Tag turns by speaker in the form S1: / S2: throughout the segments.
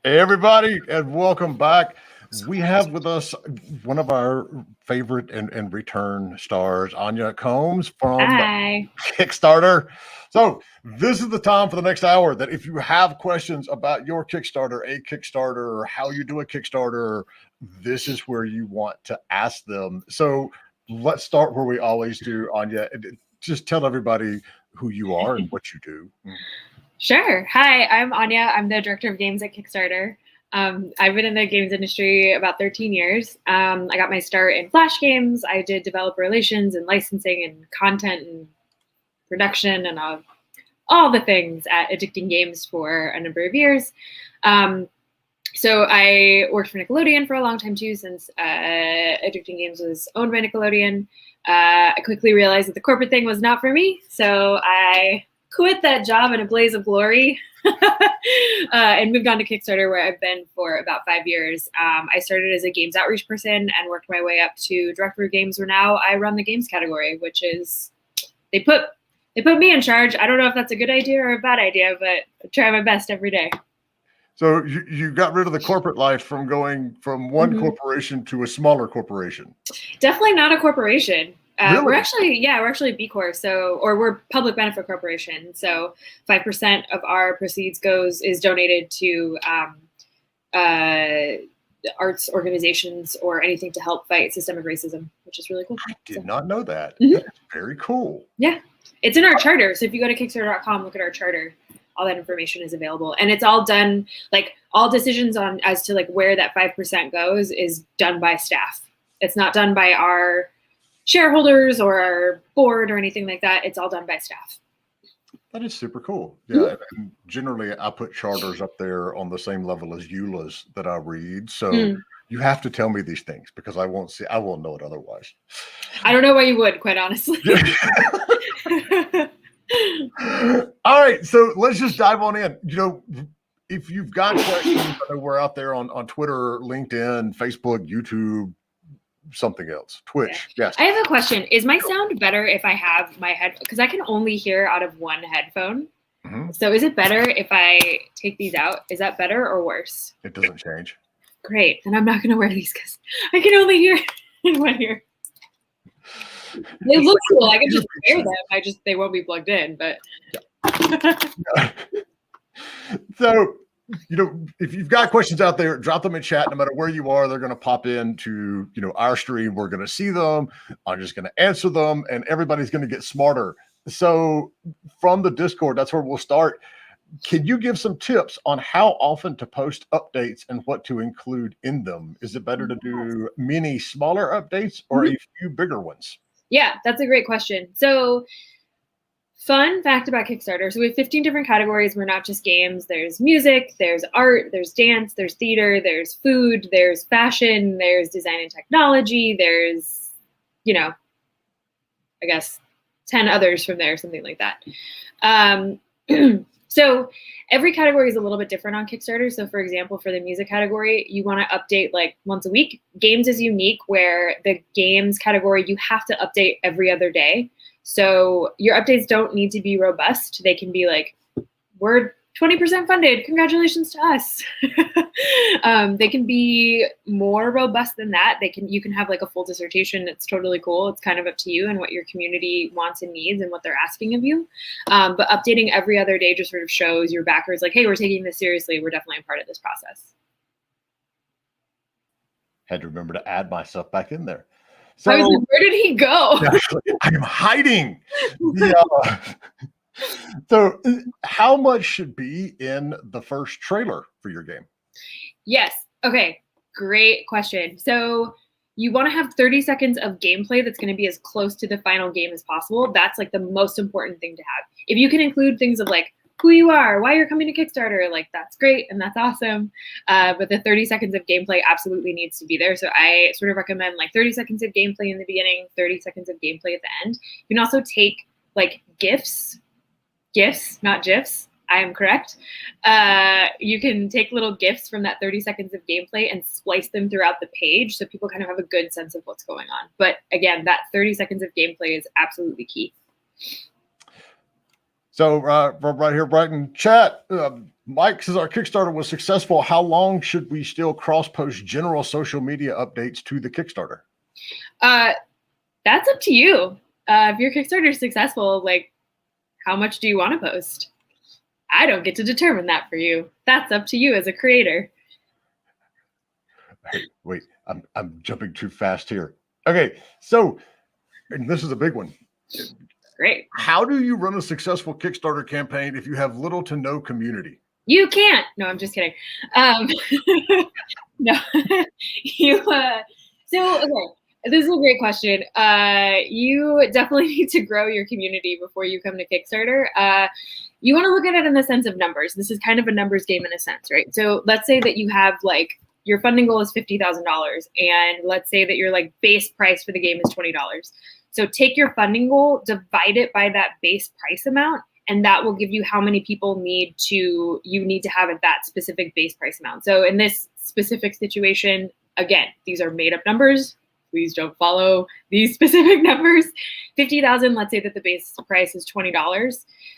S1: Hey, everybody, and welcome back. We have with us one of our favorite and return stars, Anya Combs from
S2: Hi.
S1: Kickstarter. So, this is the time for the next hour that if you have questions about your Kickstarter, a Kickstarter, or how you do a Kickstarter, this is where you want to ask them. So, let's start where we always do, Anya. Just tell everybody who you are and what you do.
S2: Sure. Hi, I'm Anya. I'm the director of games at Kickstarter. I've been in the games industry about 13 years. I got my start in Flash games. I did developer relations and licensing and content and production and all the things at Addicting Games for a number of years. So I worked for Nickelodeon for a long time too, since Addicting Games was owned by Nickelodeon. I quickly realized that the corporate thing was not for me, so I quit that job in a blaze of glory and moved on to Kickstarter, where I've been for about 5 years. I started as a games outreach person and worked my way up to director of games, where now I run the games category, which is they put me in charge. I don't know if that's a good idea or a bad idea, but I try my best every day.
S1: So you got rid of the corporate life from going from one corporation to a smaller corporation.
S2: Definitely not a corporation.
S1: Really?
S2: We're actually B Corp, or we're public benefit corporation. So 5% of our proceeds is donated to arts organizations or anything to help fight systemic racism, which is really cool.
S1: I did not know that.
S2: Mm-hmm.
S1: That's very cool.
S2: Yeah, it's in our charter. So if you go to Kickstarter.com, look at our charter. All that information is available, and it's all done. Like all decisions as to where that 5% goes is done by staff. It's not done by our shareholders or our board or anything like that. It's all done by staff.
S1: That is super cool. Yeah. And generally, I put charters up there on the same level as EULAs that I read. So you have to tell me these things because I won't know it otherwise.
S2: I don't know why you would, quite honestly.
S1: All right, so let's just dive on in. If you've got questions, we're out there on Twitter, LinkedIn, Facebook, YouTube, something else, Twitch. Yes.
S2: I have a question. Is my sound better if I have my head? Because I can only hear out of one headphone. So is it better if I take these out? Is that better or worse?
S1: It doesn't change.
S2: Great. Then I'm not going to wear these because I can only hear in one ear. They look cool. I can just wear them. They won't be plugged in, but.
S1: So, if you've got questions out there, drop them in chat. No matter where you are, they're going to pop into, our stream. We're going to see them. I'm just going to answer them, and everybody's going to get smarter. So, from the Discord, that's where we'll start. Can you give some tips on how often to post updates and what to include in them? Is it better to do many smaller updates or a few bigger ones?
S2: Yeah, that's a great question. So, fun fact about Kickstarter. So we have 15 different categories. We're not just games. There's music, there's art, there's dance, there's theater, there's food, there's fashion, there's design and technology, there's, I guess 10 others from there, something like that. So every category is a little bit different on Kickstarter. So for example, for the music category, you want to update once a week. Games is unique, where the games category, you have to update every other day. So your updates don't need to be robust. They can be we're 20% funded. Congratulations to us. They can be more robust than that. You can have a full dissertation. It's totally cool. It's kind of up to you and what your community wants and needs and what they're asking of you. But updating every other day just sort of shows your backers hey, we're taking this seriously. We're definitely a part of this process.
S1: Had to remember to add myself back in there. So,
S2: where did he go?
S1: I am hiding. So how much should be in the first trailer for your game?
S2: Yes. Okay. Great question. So you want to have 30 seconds of gameplay that's going to be as close to the final game as possible. That's the most important thing to have. If you can include things of who you are, why you're coming to Kickstarter, that's great and that's awesome. But the 30 seconds of gameplay absolutely needs to be there. So I sort of recommend 30 seconds of gameplay in the beginning, 30 seconds of gameplay at the end. You can also take GIFs, not GIFs. I am correct. You can take little GIFs from that 30 seconds of gameplay and splice them throughout the page so people kind of have a good sense of what's going on. But again, that 30 seconds of gameplay is absolutely key.
S1: So right here, Brighton chat, Mike says our Kickstarter was successful. How long should we still cross-post general social media updates to the Kickstarter?
S2: That's up to you. If your Kickstarter is successful, like, how much do you want to post? I don't get to determine that for you. That's up to you as a creator.
S1: Hey, wait, I'm jumping too fast here. Okay, so, and this is a big one.
S2: Great.
S1: How do you run a successful Kickstarter campaign if you have little to no community?
S2: You can't. No, I'm just kidding. No, so okay. This is a great question. You definitely need to grow your community before you come to Kickstarter. You want to look at it in the sense of numbers. This is kind of a numbers game in a sense, right? So let's say that you have like your funding goal is $50,000, and let's say that your like base price for the game is $20. So take your funding goal, divide it by that base price amount, and that will give you how many people you need to have at that specific base price amount. So in this specific situation, again, these are made up numbers. Please don't follow these specific numbers. 50,000, let's say that the base price is $20.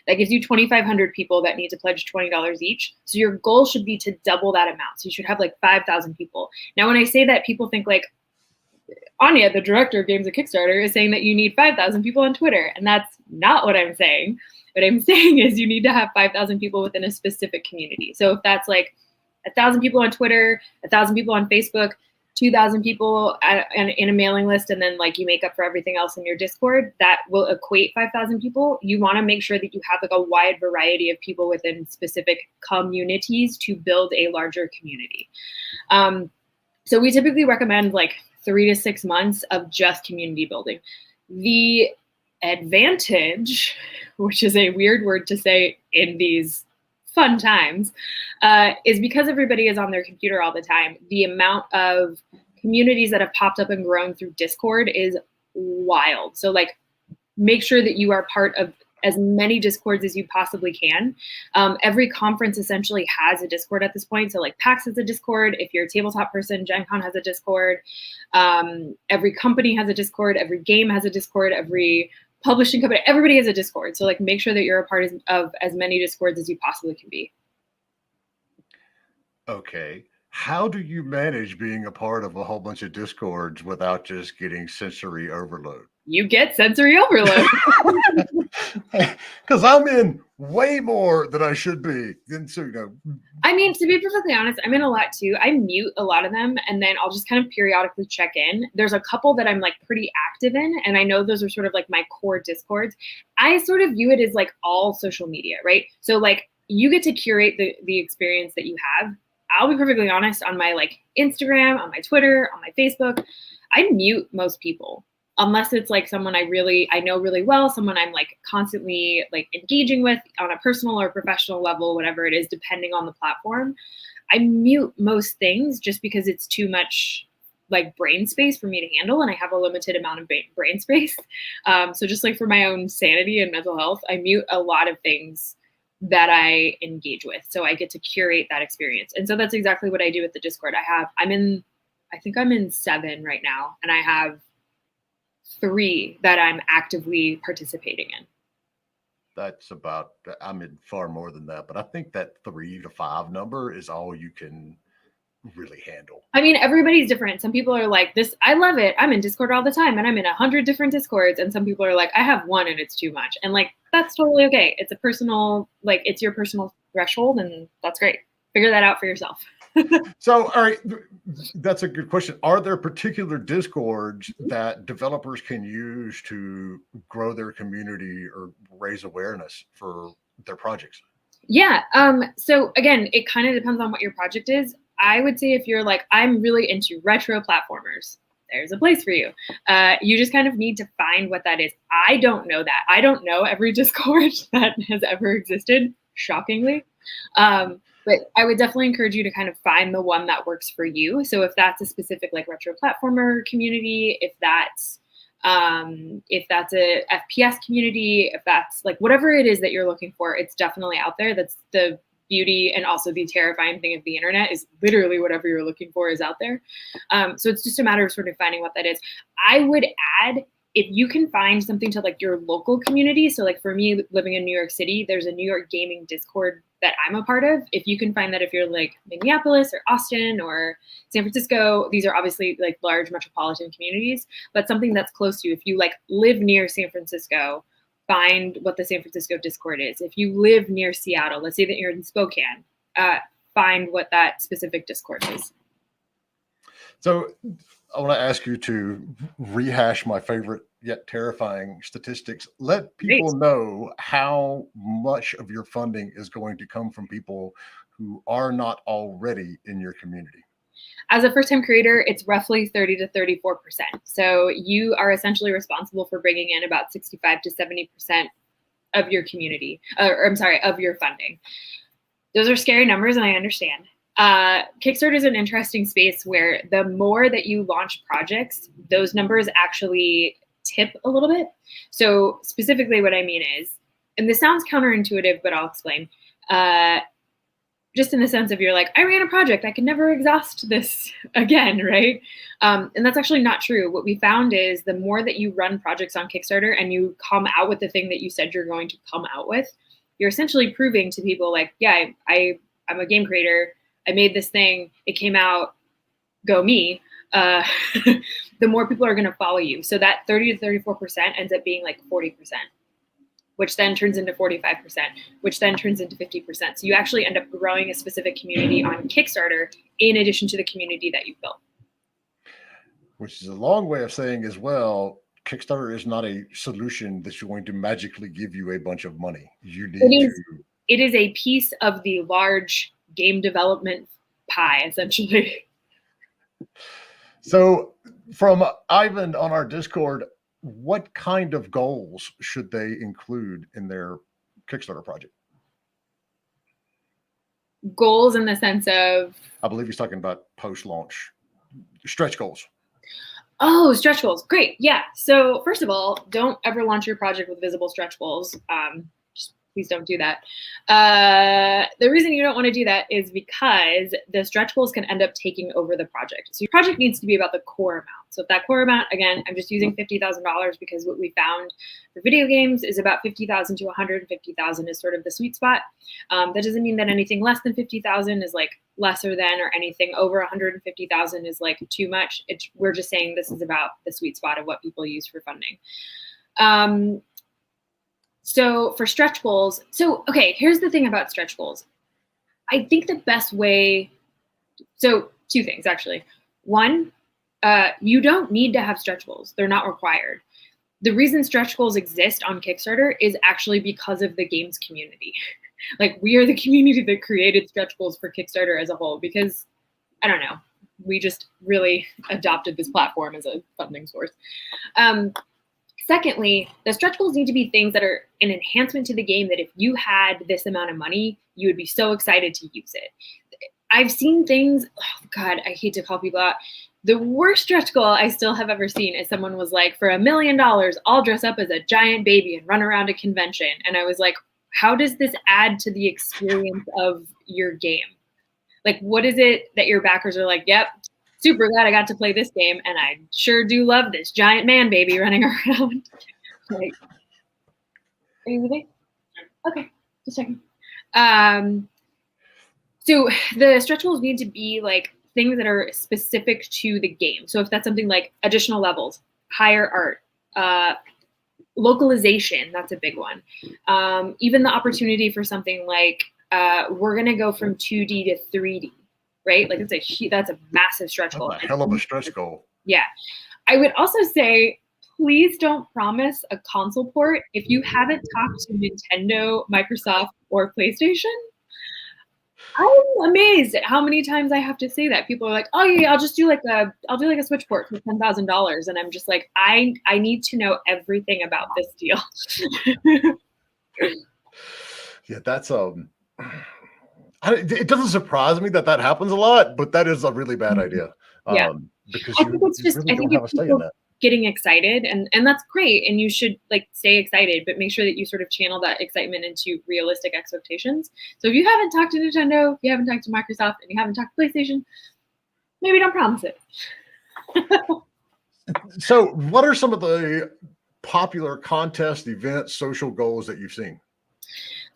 S2: That gives you 2,500 people that need to pledge $20 each. So your goal should be to double that amount. So you should have like 5,000 people. Now, when I say that, people think like, Anya, the director of games at Kickstarter, is saying that you need 5,000 people on Twitter. And that's not what I'm saying. What I'm saying is you need to have 5,000 people within a specific community. So if that's like 1,000 people on Twitter, 1,000 people on Facebook, 2,000 people in a mailing list, and then like you make up for everything else in your Discord, that will equate 5,000 people. You want to make sure that you have like a wide variety of people within specific communities to build a larger community. So we typically recommend like 3 to 6 months of just community building. The advantage, which is a weird word to say in these fun times, is because everybody is on their computer all the time. The amount of communities that have popped up and grown through Discord is wild. So like, make sure that you are part of as many Discords as you possibly can. Every conference essentially has a Discord at this point. So like PAX has a Discord. If you're a tabletop person, Gen Con has a Discord. Every company has a Discord. Every game has a Discord. Every publishing company, everybody has a Discord. So like, make sure that you're a part of as many Discords as you possibly can be.
S1: Okay. How do you manage being a part of a whole bunch of Discords without just getting sensory overload?
S2: You get sensory overload.
S1: Because I'm in way more than I should be. And so,
S2: I mean, to be perfectly honest, I'm in a lot too. I mute a lot of them, and then I'll just kind of periodically check in. There's a couple that I'm like pretty active in, and I know those are sort of like my core Discords. I sort of view it as like all social media, right? So like, you get to curate the experience that you have. I'll be perfectly honest, on my like Instagram, on my Twitter, on my Facebook, I mute most people. Unless it's like someone I know really well, someone I'm like constantly like engaging with on a personal or professional level, whatever it is, depending on the platform. I mute most things just because it's too much like brain space for me to handle, and I have a limited amount of brain space. So just like for my own sanity and mental health, I mute a lot of things that I engage with. So I get to curate that experience. And so that's exactly what I do with the Discord. I think I'm in 7 right now, and I have 3 that I'm actively participating in.
S1: I'm in far more than that, but I think that 3 to 5 number is all you can really handle.
S2: I mean, everybody's different. Some people are like, I love it. I'm in Discord all the time, and I'm in 100 different Discords. And some people are like, I have 1 and it's too much. And like, that's totally okay. It's it's your personal threshold, and that's great. Figure that out for yourself.
S1: So, all right, that's a good question. Are there particular Discords that developers can use to grow their community or raise awareness for their projects?
S2: Yeah. So again, it kind of depends on what your project is. I would say if you're like, I'm really into retro platformers, there's a place for you. You just kind of need to find what that is. I don't know that. I don't know every Discord that has ever existed, shockingly. But I would definitely encourage you to kind of find the one that works for you. So if that's a specific like retro platformer community, if that's a FPS community, if that's like whatever it is that you're looking for, it's definitely out there. That's the beauty and also the terrifying thing of the internet, is literally whatever you're looking for is out there. So it's just a matter of sort of finding what that is. I would add, if you can find something to like your local community. So like for me, living in New York City, there's a New York gaming Discord that I'm a part of. If you can find that, if you're like Minneapolis or Austin or San Francisco, these are obviously like large metropolitan communities, but something that's close to you. If you like live near San Francisco, find what the San Francisco Discord is. If you live near Seattle, let's say that you're in Spokane, find what that specific Discord is.
S1: So I want to ask you to rehash my favorite yet terrifying statistics. Let people know how much of your funding is going to come from people who are not already in your community.
S2: As a first-time creator, it's roughly 30 to 34%. So you are essentially responsible for bringing in about 65 to 70% of your community, of your funding. Those are scary numbers, and I understand. Kickstarter is an interesting space where the more that you launch projects, those numbers actually tip a little bit. So specifically what I mean is, and this sounds counterintuitive, but I'll explain. Just in the sense of you're like, I ran a project, I can never exhaust this again, right? And that's actually not true. What we found is the more that you run projects on Kickstarter and you come out with the thing that you said you're going to come out with, you're essentially proving to people like, yeah, I'm a game creator. I made this thing. It came out. Go me. The more people are going to follow you. So that 30 to 34% ends up being like 40%, which then turns into 45%, which then turns into 50%. So you actually end up growing a specific community on Kickstarter in addition to the community that you've built.
S1: Which is a long way of saying as well, Kickstarter is not a solution that's going to magically give you a bunch of money. You need
S2: It is a piece of the large game development pie, essentially.
S1: So from Ivan on our Discord, what kind of goals should they include in their Kickstarter project?
S2: Goals in the sense of?
S1: I believe he's talking about post-launch stretch goals.
S2: Oh, stretch goals. Great. Yeah. So first of all, don't ever launch your project with visible stretch goals. Just please don't do that. The reason you don't want to do that is because the stretch goals can end up taking over the project. So your project needs to be about the core amount. So if that core amount, again, I'm just using $50,000 because what we found for video games is about 50,000 to 150,000 is sort of the sweet spot. That doesn't mean that anything less than 50,000 is like lesser than, or anything over 150,000 is like too much. We're just saying this is about the sweet spot of what people use for funding. So for stretch goals, okay, here's the thing about stretch goals. I think the best way, so two things actually. One, you don't need to have stretch goals. They're not required. The reason stretch goals exist on Kickstarter is actually because of the games community. Like, we are the community that created stretch goals for Kickstarter as a whole because, I don't know, we just really adopted this platform as a funding source. Secondly, the stretch goals need to be things that are an enhancement to the game that if you had this amount of money, you would be so excited to use it. I've seen things, oh God, I hate to call people out. The worst stretch goal I still have ever seen is someone was like, for $1 million, I'll dress up as a giant baby and run around a convention. And I was like, how does this add to the experience of your game? Like, what is it that your backers are like, yep, super glad I got to play this game, and I sure do love this giant man baby running around. Like, are you with me? Okay, just checking. So the stretch goals need to be like things that are specific to the game. So if that's something like additional levels, higher art, localization, that's a big one. Even the opportunity for something like we're gonna go from 2D to 3D. Right? Like that's a massive stretch goal.
S1: That's a hell of a stretch goal.
S2: Yeah. I would also say, please don't promise a console port if you haven't talked to Nintendo, Microsoft, or PlayStation. I'm amazed at how many times I have to say that. People are like, "Oh yeah, I'll do like a Switch port for $10,000," and I'm just like, I need to know everything about this deal.
S1: Yeah, that's it doesn't surprise me that happens a lot, but that is a really bad idea.
S2: Yeah,
S1: because
S2: I think it's just
S1: really don't have a say in that.
S2: Getting excited, and that's great, and you should like stay excited, but make sure that you sort of channel that excitement into realistic expectations. So if you haven't talked to Nintendo, if you haven't talked to Microsoft, and you haven't talked to PlayStation, maybe don't promise it.
S1: So what are some of the popular contest, events, social goals that you've seen?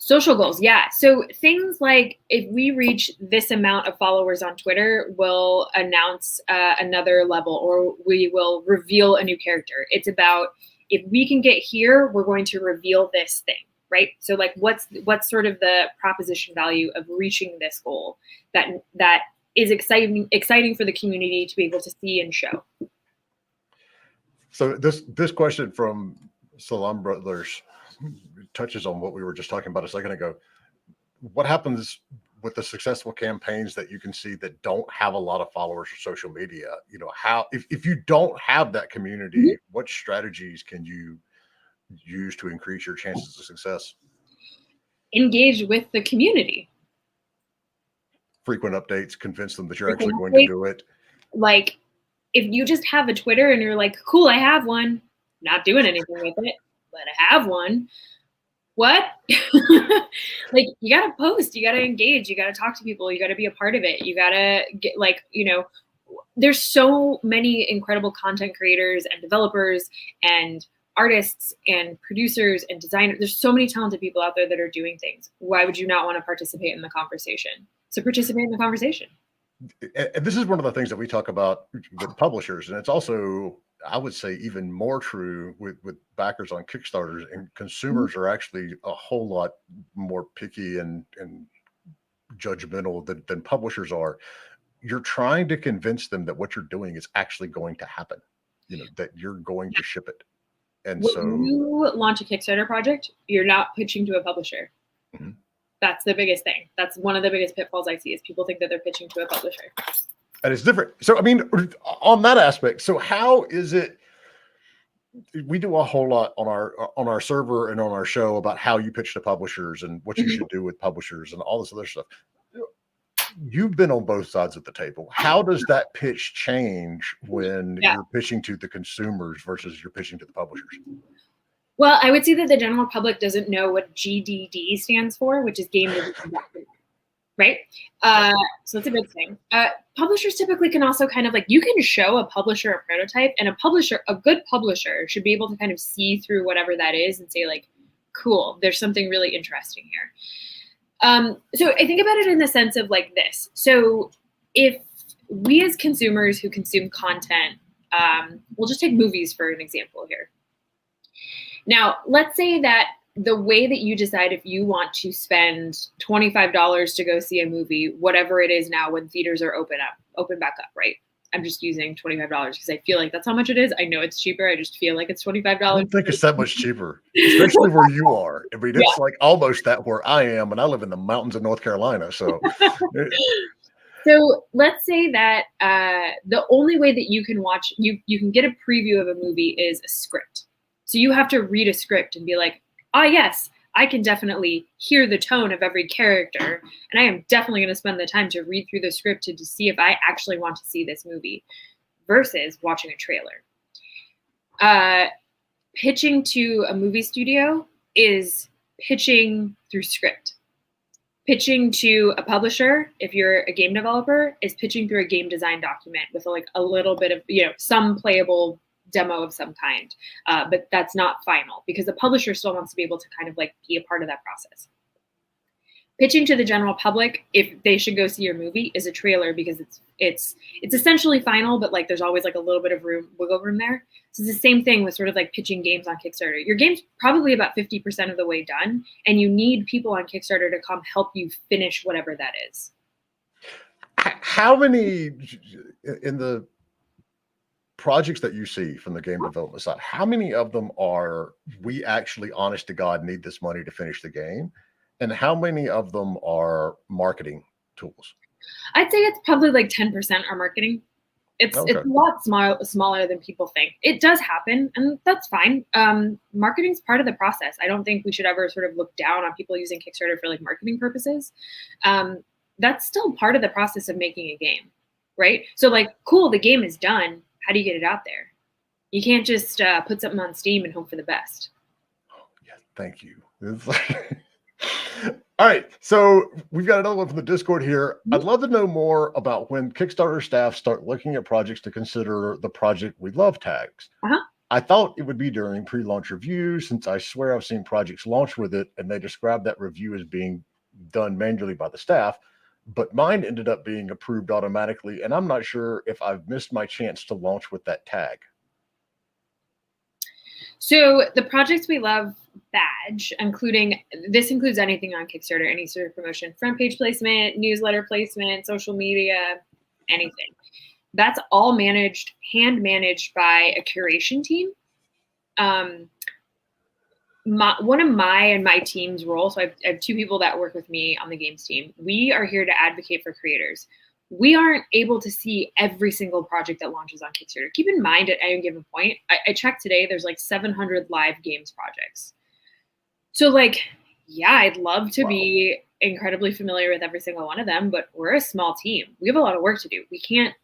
S2: Social goals, yeah. So things like if we reach this amount of followers on Twitter, we'll announce another level, or we will reveal a new character. It's about if we can get here, we're going to reveal this thing, right? So like, what's sort of the proposition value of reaching this goal that is exciting for the community to be able to see and show.
S1: So this question from Salam Brothers touches on what we were just talking about a second ago. What happens with the successful campaigns that you can see that don't have a lot of followers or social media? You know, how if you don't have that community, what strategies can you use to increase your chances of success?
S2: Engage with the community.
S1: Frequent updates, convince them that you're actually going to do it. Like,
S2: if you just have a Twitter and you're like, cool, I have one, not doing anything with it, but I have one. What? Like, you got to post, you got to engage, you got to talk to people, you got to be a part of it. You got to get, like, you know, there's so many incredible content creators and developers and artists and producers and designers. There's so many talented people out there that are doing things. Why would you not want to participate in the conversation? So participate in the conversation.
S1: And this is one of the things that we talk about with publishers. And it's also, I would say, even more true with backers on Kickstarters, and consumers are actually a whole lot more picky and judgmental than publishers are. You're trying to convince them that what you're doing is actually going to happen, you know, that you're going to ship it. And
S2: when
S1: so
S2: you launch a Kickstarter project, you're not pitching to a publisher. That's the biggest thing. That's one of the biggest pitfalls I see, is people think that they're pitching to a publisher.
S1: And it's different. So, I mean, on that aspect, so how is it, we do a whole lot on our server and on our show about how you pitch to publishers and what you should do with publishers and all this other stuff. You've been on both sides of the table. How does that pitch change when you're pitching to the consumers versus you're pitching to the publishers?
S2: Well, I would say that the general public doesn't know what GDD stands for, which is game design document, right? So it's a big thing. Publishers typically can also kind of, like, you can show a publisher a prototype, and a good publisher should be able to kind of see through whatever that is and say, like, cool, there's something really interesting here. So I think about it in the sense of like this. So if we as consumers who consume content, we'll just take movies for an example here. Now, let's say that the way that you decide if you want to spend $25 to go see a movie, whatever it is now when theaters are open back up, right? I'm just using $25 because I feel like that's how much it is. I know it's cheaper. I just feel like it's $25.
S1: I don't think it's that much cheaper, especially where you are. I mean, it's like almost that where I am, and I live in the mountains of North Carolina. So,
S2: so let's say that the only way that you can watch, you can get a preview of a movie is a script. So you have to read a script and be like, yes, I can definitely hear the tone of every character, and I am definitely going to spend the time to read through the script to see if I actually want to see this movie, versus watching a trailer. Pitching to a movie studio is pitching through script. Pitching to a publisher, if you're a game developer, is pitching through a game design document with like a little bit of, some playable demo of some kind, but that's not final, because the publisher still wants to be able to kind of like be a part of that process. Pitching to the general public, if they should go see your movie, is a trailer, because it's essentially final, but like there's always like a little bit of wiggle room there. So it's the same thing with sort of like pitching games on Kickstarter. Your game's probably about 50% of the way done, and you need people on Kickstarter to come help you finish whatever that is.
S1: How many in the projects that you see from the game development side, how many of them are we actually, honest to God, need this money to finish the game? And how many of them are marketing tools?
S2: I'd say it's probably like 10% are marketing. It's a lot smaller than people think. It does happen, and that's fine. Marketing's part of the process. I don't think we should ever sort of look down on people using Kickstarter for like marketing purposes. That's still part of the process of making a game, right? So like, cool, the game is done. How do you get it out there? You can't just put something on Steam and hope for the best.
S1: Oh, yeah, thank you. All right, so we've got another one from the Discord here. I'd love to know more about when Kickstarter staff start looking at projects to consider the Project We Love tags. I thought it would be during pre-launch review, since I swear I've seen projects launch with it and they describe that review as being done manually by the staff, but mine ended up being approved automatically. And I'm not sure if I've missed my chance to launch with that tag.
S2: So the projects we love badge, this includes anything on Kickstarter, any sort of promotion, front page placement, newsletter placement, social media, anything. That's all hand managed by a curation team. One of my team's roles, so I have two people that work with me on the games team. We are here to advocate for creators. We aren't able to see every single project that launches on Kickstarter. Keep in mind, at any given point, I checked today, there's like 700 live games projects. So like, yeah, I'd love to be incredibly familiar with every single one of them, but we're a small team. We have a lot of work to do. We can't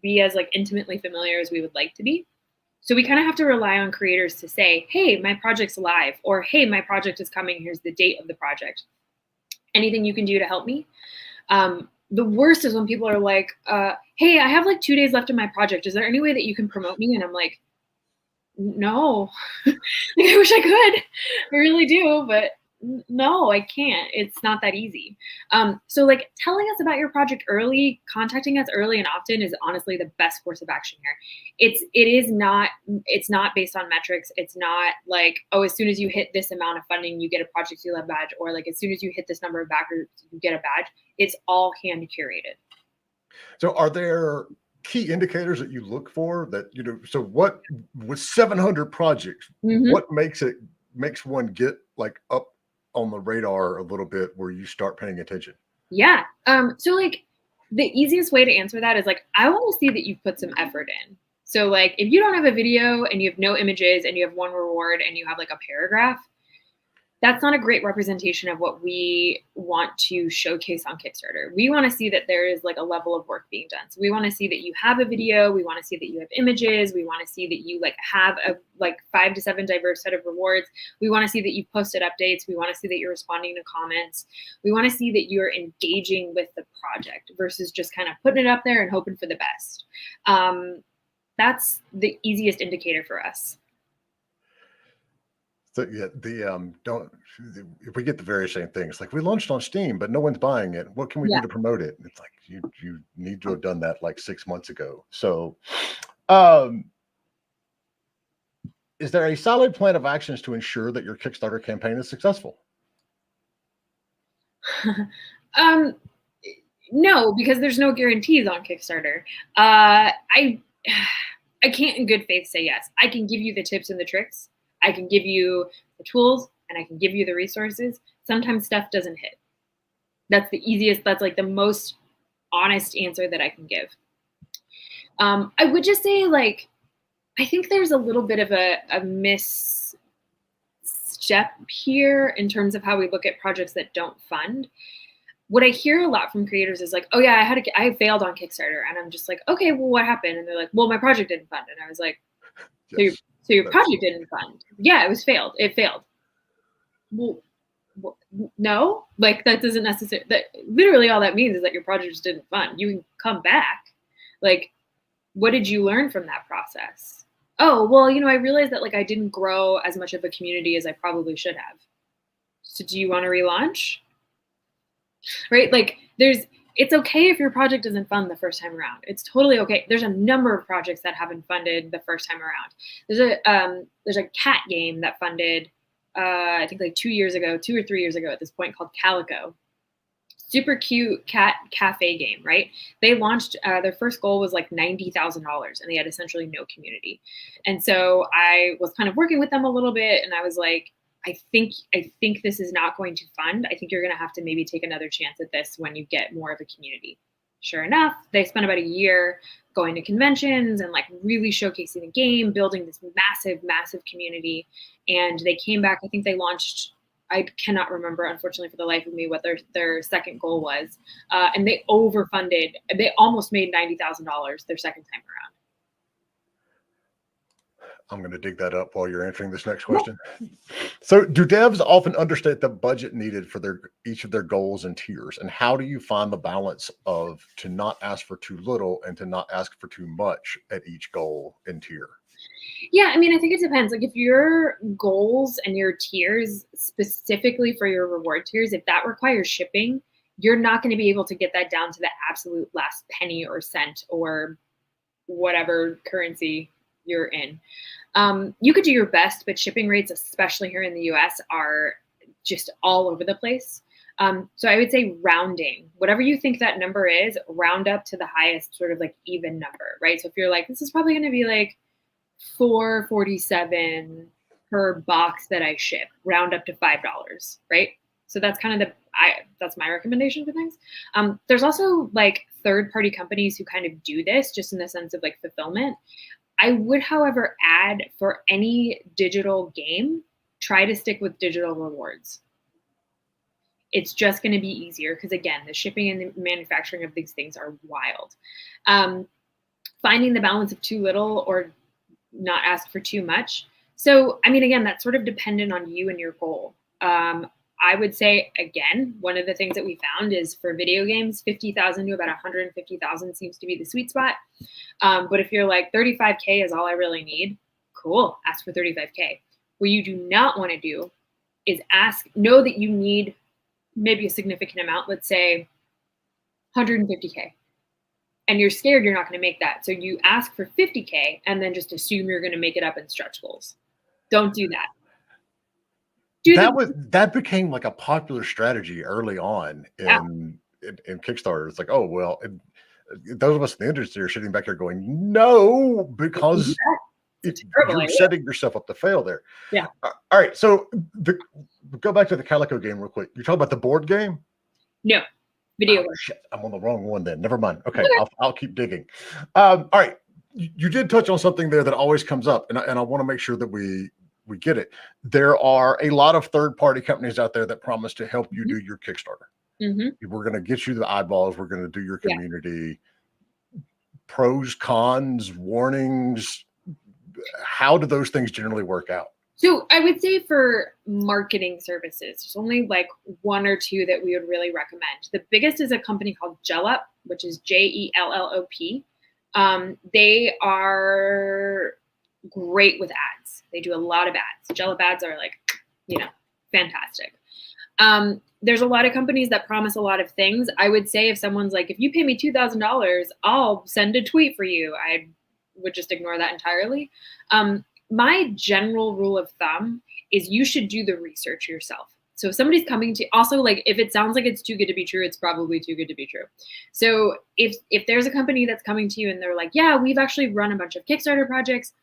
S2: be as like intimately familiar as we would like to be. So we kind of have to rely on creators to say, hey, my project's live, or hey, my project is coming. Here's the date of the project. Anything you can do to help me? The worst is when people are like, hey, I have like 2 days left in my project. Is there any way that you can promote me? And I'm like, no. Like, I wish I could. I really do, but no, I can't. It's not that easy. So like telling us about your project early, contacting us early and often is honestly the best course of action here. It's not based on metrics. It's not like, oh, as soon as you hit this amount of funding, you get a Project You Love badge, or like as soon as you hit this number of backers, you get a badge. It's all hand curated.
S1: So are there key indicators that you look for that, so what with 700 projects, what makes one get like up on the radar a little bit where you start paying attention?
S2: Yeah. So like the easiest way to answer that is like, I want to see that you've put some effort in. So like if you don't have a video and you have no images and you have one reward and you have like a paragraph, that's not a great representation of what we want to showcase on Kickstarter. We want to see that there is like a level of work being done. So we want to see that you have a video. We want to see that you have images. We want to see that you like have a like 5 to 7 diverse set of rewards. We want to see that you've posted updates. We want to see that you're responding to comments. We want to see that you're engaging with the project versus just kind of putting it up there and hoping for the best. That's the easiest indicator for us.
S1: So yeah, if we get the very same things, like we launched on Steam, but no one's buying it. What can we do to promote it? It's like you need to have done that like 6 months ago. So, is there a solid plan of actions to ensure that your Kickstarter campaign is successful?
S2: No, because there's no guarantees on Kickstarter. I can't in good faith say yes. I can give you the tips and the tricks. I can give you the tools and I can give you the resources. Sometimes stuff doesn't hit. That's the easiest, that's like the most honest answer that I can give. I would just say like, I think there's a little bit of a misstep here in terms of how we look at projects that don't fund. What I hear a lot from creators is like, oh yeah, I failed on Kickstarter. And I'm just like, okay, well, what happened? And they're like, well, my project didn't fund. And I was like, yes. So your project didn't fund. Yeah, it failed. It failed. Well, no, like that doesn't necessarily, literally all that means is that your project just didn't fund. You can come back. Like, what did you learn from that process? Oh, well, I realized that like I didn't grow as much of a community as I probably should have. So do you want to relaunch? Right? Like it's okay if your project doesn't fund the first time around. It's totally okay. There's a number of projects that haven't funded the first time around. There's a cat game that funded, I think like 2 or 3 years ago at this point, called Calico. Super cute cat cafe game, right? They launched, their first goal was like $90,000 and they had essentially no community. And so I was kind of working with them a little bit and I was like, I think this is not going to fund. I think you're going to have to maybe take another chance at this when you get more of a community. Sure enough, they spent about a year going to conventions and like really showcasing the game, building this massive, massive community. And they came back, I think they launched, I cannot remember, unfortunately, for the life of me, what their second goal was. And they overfunded. They almost made $90,000 their second time around.
S1: I'm going to dig that up while you're answering this next question. So do devs often understate the budget needed for each of their goals and tiers? And how do you find the balance of to not ask for too little and to not ask for too much at each goal and tier?
S2: Yeah, I mean, I think it depends. Like if your goals and your tiers specifically for your reward tiers, if that requires shipping, you're not going to be able to get that down to the absolute last penny or cent or whatever currency you're in. You could do your best, but shipping rates, especially here in the US, are just all over the place. So I would say rounding, whatever you think that number is, round up to the highest sort of like even number, right? So if you're like, this is probably going to be like $4.47 per box that I ship, round up to $5, right? So that's kind of that's my recommendation for things. There's also like third-party companies who kind of do this just in the sense of like fulfillment. I would, however, add for any digital game, try to stick with digital rewards. It's just going to be easier because again, the shipping and the manufacturing of these things are wild. Finding the balance of too little or not ask for too much. So, I mean, again, that's sort of dependent on you and your goal. I would say, again, one of the things that we found is for video games, 50,000 to about 150,000 seems to be the sweet spot. But if you're like 35K is all I really need, cool, ask for 35K. What you do not want to do is know that you need maybe a significant amount, let's say 150K. And you're scared you're not going to make that. So you ask for 50K and then just assume you're going to make it up in stretch goals. Don't do that.
S1: That became like a popular strategy early on in Kickstarter. It's like, oh, well, those of us in the industry are sitting back here going, no, because you're setting yourself up to fail there.
S2: Yeah.
S1: All right. So go back to the Calico game real quick. You're talking about the board game?
S2: No. Video.
S1: Shit, I'm on the wrong one then. Never mind. Okay. I'll keep digging. All right. You did touch on something there that always comes up, and I want to make sure that we get it. There are a lot of third-party companies out there that promise to help you do your Kickstarter. We're going to get you the eyeballs. We're going to do your community. Pros, cons, warnings. How do those things generally work out?
S2: So I would say for marketing services, there's only like one or two that we would really recommend. The biggest is a company called Jellop, which is Jellop. They are great with ads. They do a lot of ads. Jellop ads are like, fantastic. There's a lot of companies that promise a lot of things. I would say if someone's like, if you pay me $2,000, I'll send a tweet for you, I would just ignore that entirely. My general rule of thumb is you should do the research yourself. So if somebody's coming to, also like if it sounds like it's too good to be true, it's probably too good to be true. So if there's a company that's coming to you and they're like, yeah, we've actually run a bunch of Kickstarter projects,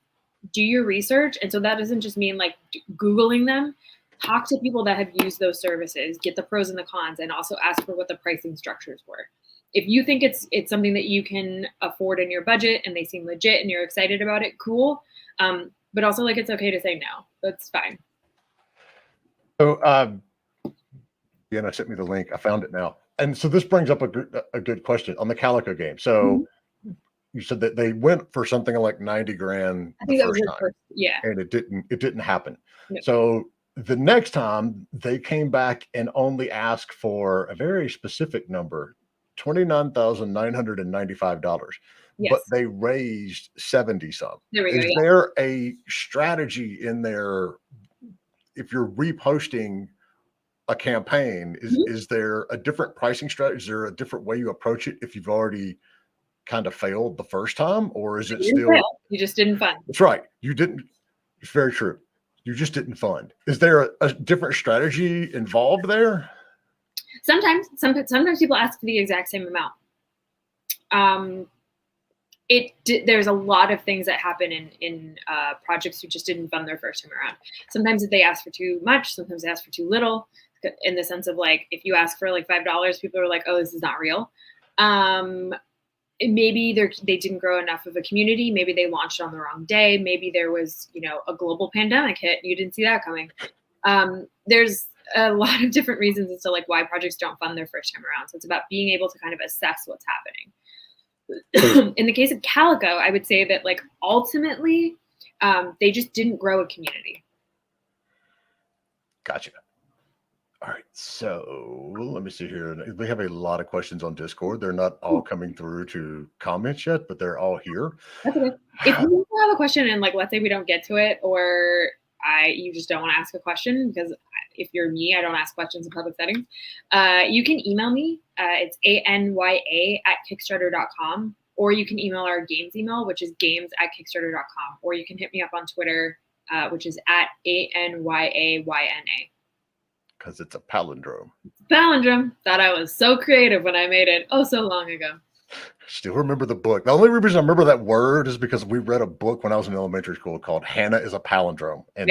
S2: do your research. And so that doesn't just mean like Googling them. Talk to people that have used those services, get the pros and the cons, and also ask for what the pricing structures were. If you think it's something that you can afford in your budget and they seem legit and you're excited about it, cool. But also like it's okay to say no. That's fine.
S1: So Deanna sent me the link. I found it now. And so this brings up a good question on the Calico game. So you said that they went for something like 90 grand the first time.
S2: Yeah.
S1: And it didn't happen.
S2: No.
S1: So the next time they came back and only asked for a very specific number, $29,995.
S2: Yes.
S1: But they raised 70 some.
S2: Is
S1: there a strategy in there? If you're reposting a campaign, is there a different pricing strategy? Is there a different way you approach it if you've already kind of failed the first time, or is it still
S2: you just didn't fund?
S1: That's right. You didn't. It's very true. You just didn't fund. Is there a different strategy involved there?
S2: Sometimes people ask for the exact same amount. There's a lot of things that happen in projects who just didn't fund their first time around. Sometimes they ask for too much. Sometimes they ask for too little. In the sense of like, if you ask for like $5, people are like, "Oh, this is not real." Maybe they didn't grow enough of a community. Maybe they launched on the wrong day. Maybe there was a global pandemic hit and you didn't see that coming. There's a lot of different reasons as to like why projects don't fund their first time around. So it's about being able to kind of assess what's happening. In the case of Calico, I would say that like ultimately they just didn't grow a community.
S1: Gotcha. All right, so let me see here. We have a lot of questions on Discord. They're not all coming through to comments yet, but they're all here.
S2: That's okay. If you have a question and like, let's say we don't get to it, or you just don't want to ask a question, because if you're me, I don't ask questions in public settings. You can email me. It's anya@kickstarter.com, or you can email our games email, which is games@kickstarter.com, or you can hit me up on Twitter, which is @ANYAYNA.
S1: Because it's a palindrome.
S2: Palindrome. Thought I was so creative when I made it so long ago.
S1: Still remember the book. The only reason I remember that word is because we read a book when I was in elementary school called Hannah is a Palindrome. And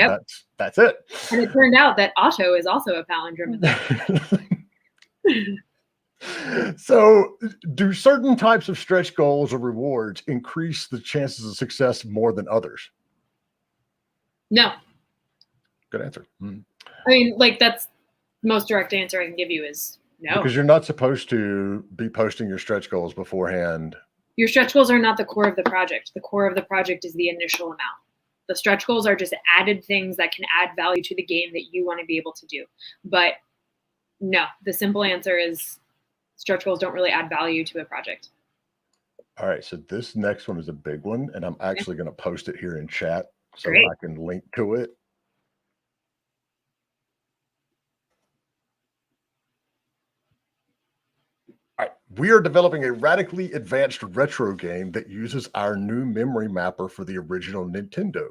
S1: that's it.
S2: And it turned out that Otto is also a palindrome.
S1: So do certain types of stretch goals or rewards increase the chances of success more than others?
S2: No.
S1: Good answer.
S2: I mean, like, that's the most direct answer I can give you is no.
S1: Because you're not supposed to be posting your stretch goals beforehand.
S2: Your stretch goals are not the core of the project. The core of the project is the initial amount. The stretch goals are just added things that can add value to the game that you want to be able to do. But no, the simple answer is stretch goals don't really add value to a project.
S1: All right, so this next one is a big one, and I'm actually going to post it here in chat so
S2: Great.
S1: I can link to it. All right, we are developing a radically advanced retro game that uses our new memory mapper for the original Nintendo.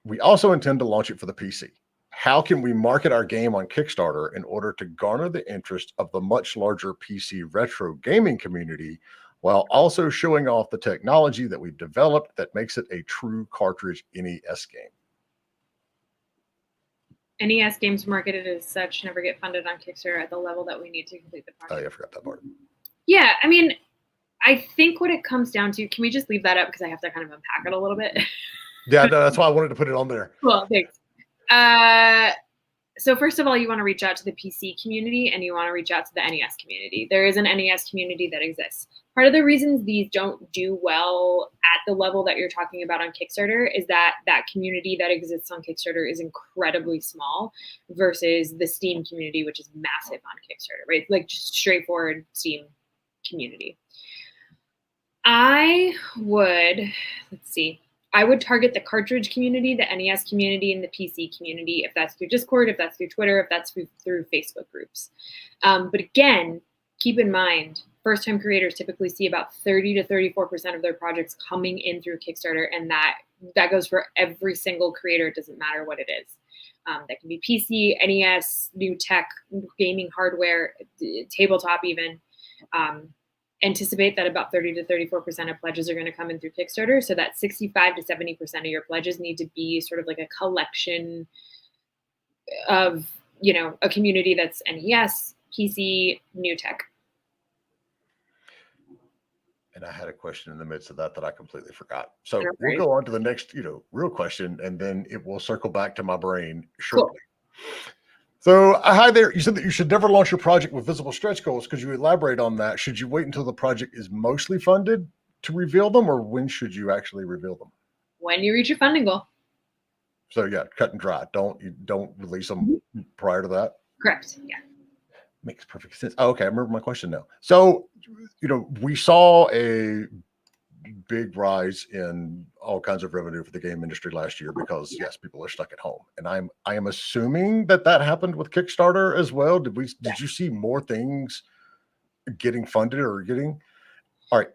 S1: We also intend to launch it for the PC. How can we market our game on Kickstarter in order to garner the interest of the much larger PC retro gaming community, while also showing off the technology that we've developed that makes it a true cartridge NES game?
S2: NES games marketed as such never get funded on Kickstarter at the level that we need to complete the project.
S1: Oh, yeah, I forgot that part.
S2: Yeah, I mean, I think what it comes down to, can we just leave that up because I have to kind of unpack it a little bit?
S1: Yeah, no, that's why I wanted to put it on there.
S2: Cool, thanks. So first of all, you want to reach out to the PC community and you want to reach out to the NES community. There is an NES community that exists. Part of the reasons these don't do well at the level that you're talking about on Kickstarter is that that community that exists on Kickstarter is incredibly small versus the Steam community, which is massive on Kickstarter, right? Like just straightforward Steam community. I would target the cartridge community, the NES community, and the PC community, if that's through Discord, if that's through Twitter, if that's through Facebook groups. But again, keep in mind, first-time creators typically see about 30 to 34% of their projects coming in through Kickstarter, and that goes for every single creator. It doesn't matter what it is. That can be PC, NES, new tech, gaming hardware, tabletop even. Anticipate that about 30 to 34% of pledges are going to come in through Kickstarter. So that 65 to 70% of your pledges need to be sort of like a collection of, a community that's NES, PC, new tech.
S1: And I had a question in the midst of that I completely forgot. So we'll go on to the next, real question, and then it will circle back to my brain shortly. Cool. So, hi there. You said that you should never launch your project with visible stretch goals. Could you elaborate on that? Should you wait until the project is mostly funded to reveal them, or when should you actually reveal them?
S2: When you reach your funding goal.
S1: So, yeah, cut and dry. Don't release them prior to that?
S2: Correct. Yeah.
S1: Makes perfect sense. Oh, okay, I remember my question now. So, we saw a big rise in all kinds of revenue for the game industry last year because yes, people are stuck at home, and I am assuming that happened with Kickstarter as well. Did you see more things getting funded or getting? All right.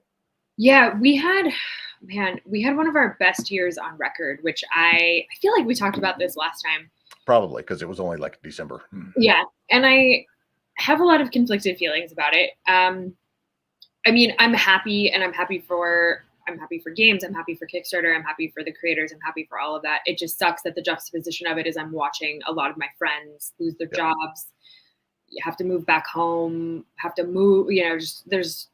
S2: Yeah, we had one of our best years on record, which I feel like we talked about this last time.
S1: Probably because it was only like December.
S2: Yeah, and I have a lot of conflicted feelings about it. I mean, I'm happy for games. I'm happy for Kickstarter. I'm happy for the creators. I'm happy for all of that. It just sucks that the juxtaposition of it is I'm watching a lot of my friends lose their jobs, have to move back home, have to move, just there's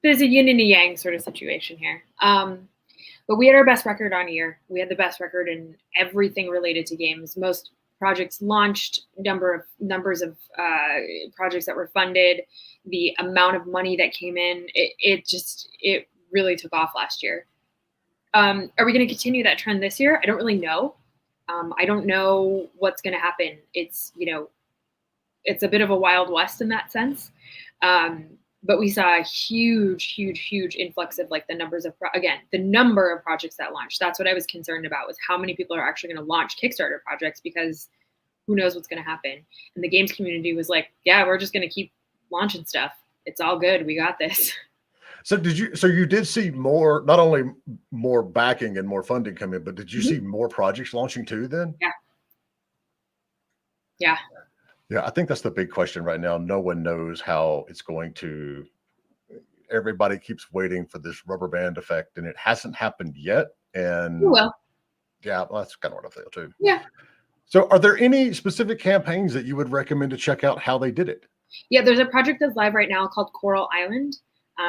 S2: a yin and a yang sort of situation here. But we had our best record on year. We had the best record in everything related to games. Most projects launched, numbers of projects that were funded, the amount of money that came in, it really took off last year. Are we going to continue that trend this year? I don't really know. I don't know what's going to happen. It's, it's a bit of a wild west in that sense. But we saw a huge influx of like the number of projects that launched. That's what I was concerned about, was how many people are actually going to launch Kickstarter projects, because who knows what's going to happen. And the games community was like, yeah, we're just going to keep launching stuff. It's all good. We got this.
S1: So you did see more, not only more backing and more funding come in, but did you see more projects launching too then?
S2: Yeah.
S1: Yeah, I think that's the big question right now. No one knows how it's going to. Everybody keeps waiting for this rubber band effect, and it hasn't happened yet. And yeah, well, that's kind of what I feel too.
S2: Yeah.
S1: So are there any specific campaigns that you would recommend to check out how they did it?
S2: Yeah, there's a project that's live right now called Coral Island.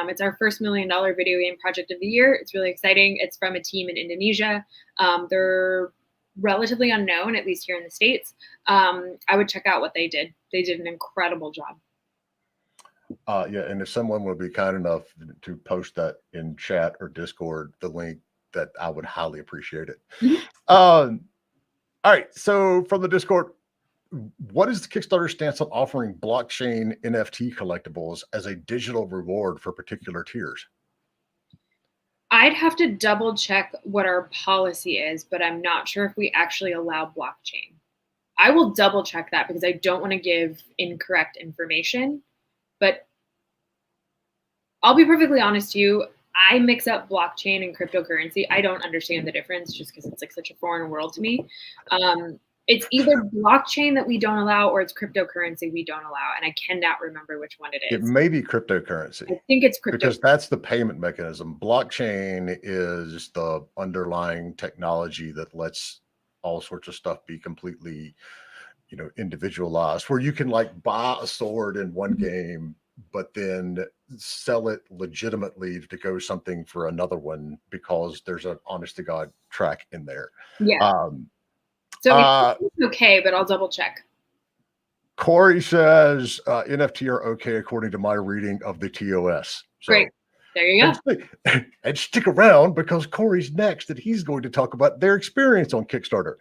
S2: It's our first $1 million video game project of the year. It's really exciting. It's from a team in Indonesia. They're relatively unknown, at least here in the States. I would check out what they did. They did an incredible job.
S1: Yeah, and if someone would be kind enough to post that in chat or Discord, the link, that I would highly appreciate it. All right, so from the Discord, what is the Kickstarter stance on offering blockchain NFT collectibles as a digital reward for particular tiers?
S2: I'd have to double check what our policy is, but I'm not sure if we actually allow blockchain. I will double check that because I don't want to give incorrect information. But I'll be perfectly honest to you, I mix up blockchain and cryptocurrency. I don't understand the difference just because it's like such a foreign world to me. It's either blockchain that we don't allow or it's cryptocurrency we don't allow. And I cannot remember which one it is.
S1: It may be cryptocurrency.
S2: I think it's cryptocurrency.
S1: Because that's the payment mechanism. Blockchain is the underlying technology that lets all sorts of stuff be completely, individualized, where you can like buy a sword in one game, but then sell it legitimately to go something for another one because there's an honest to God track in there.
S2: Yeah. So it's okay, but I'll double check.
S1: Corey says NFT are okay according to my reading of the TOS. So,
S2: great. There you
S1: go. And stick around because Corey's next, and he's going to talk about their experience on Kickstarter.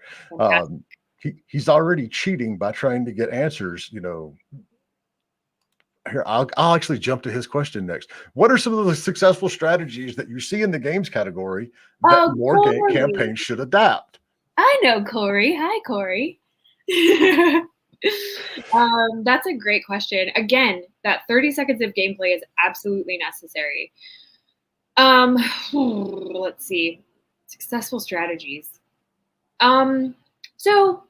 S1: He's already cheating by trying to get answers. Here, I'll actually jump to his question next. What are some of the successful strategies that you see in the games category that more game campaigns should adapt?
S2: I know Corey. Hi, Corey. That's a great question. Again, that 30 seconds of gameplay is absolutely necessary. Let's see. Successful strategies. So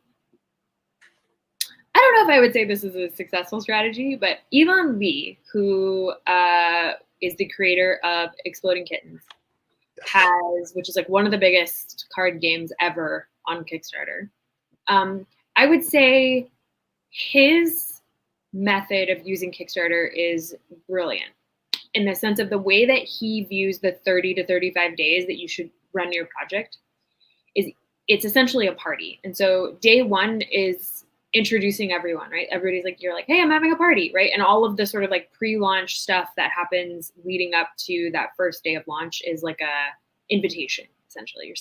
S2: I don't know if I would say this is a successful strategy, but Yvonne Lee, who is the creator of Exploding Kittens, which is like one of the biggest card games ever on Kickstarter. I would say his method of using Kickstarter is brilliant in the sense of the way that he views the 30 to 35 days that you should run your project is it's essentially a party. And so day one is introducing everyone, right? Everybody's like, you're like, hey, I'm having a party, right? And all of the sort of like pre-launch stuff that happens leading up to that first day of launch is like a invitation. Essentially,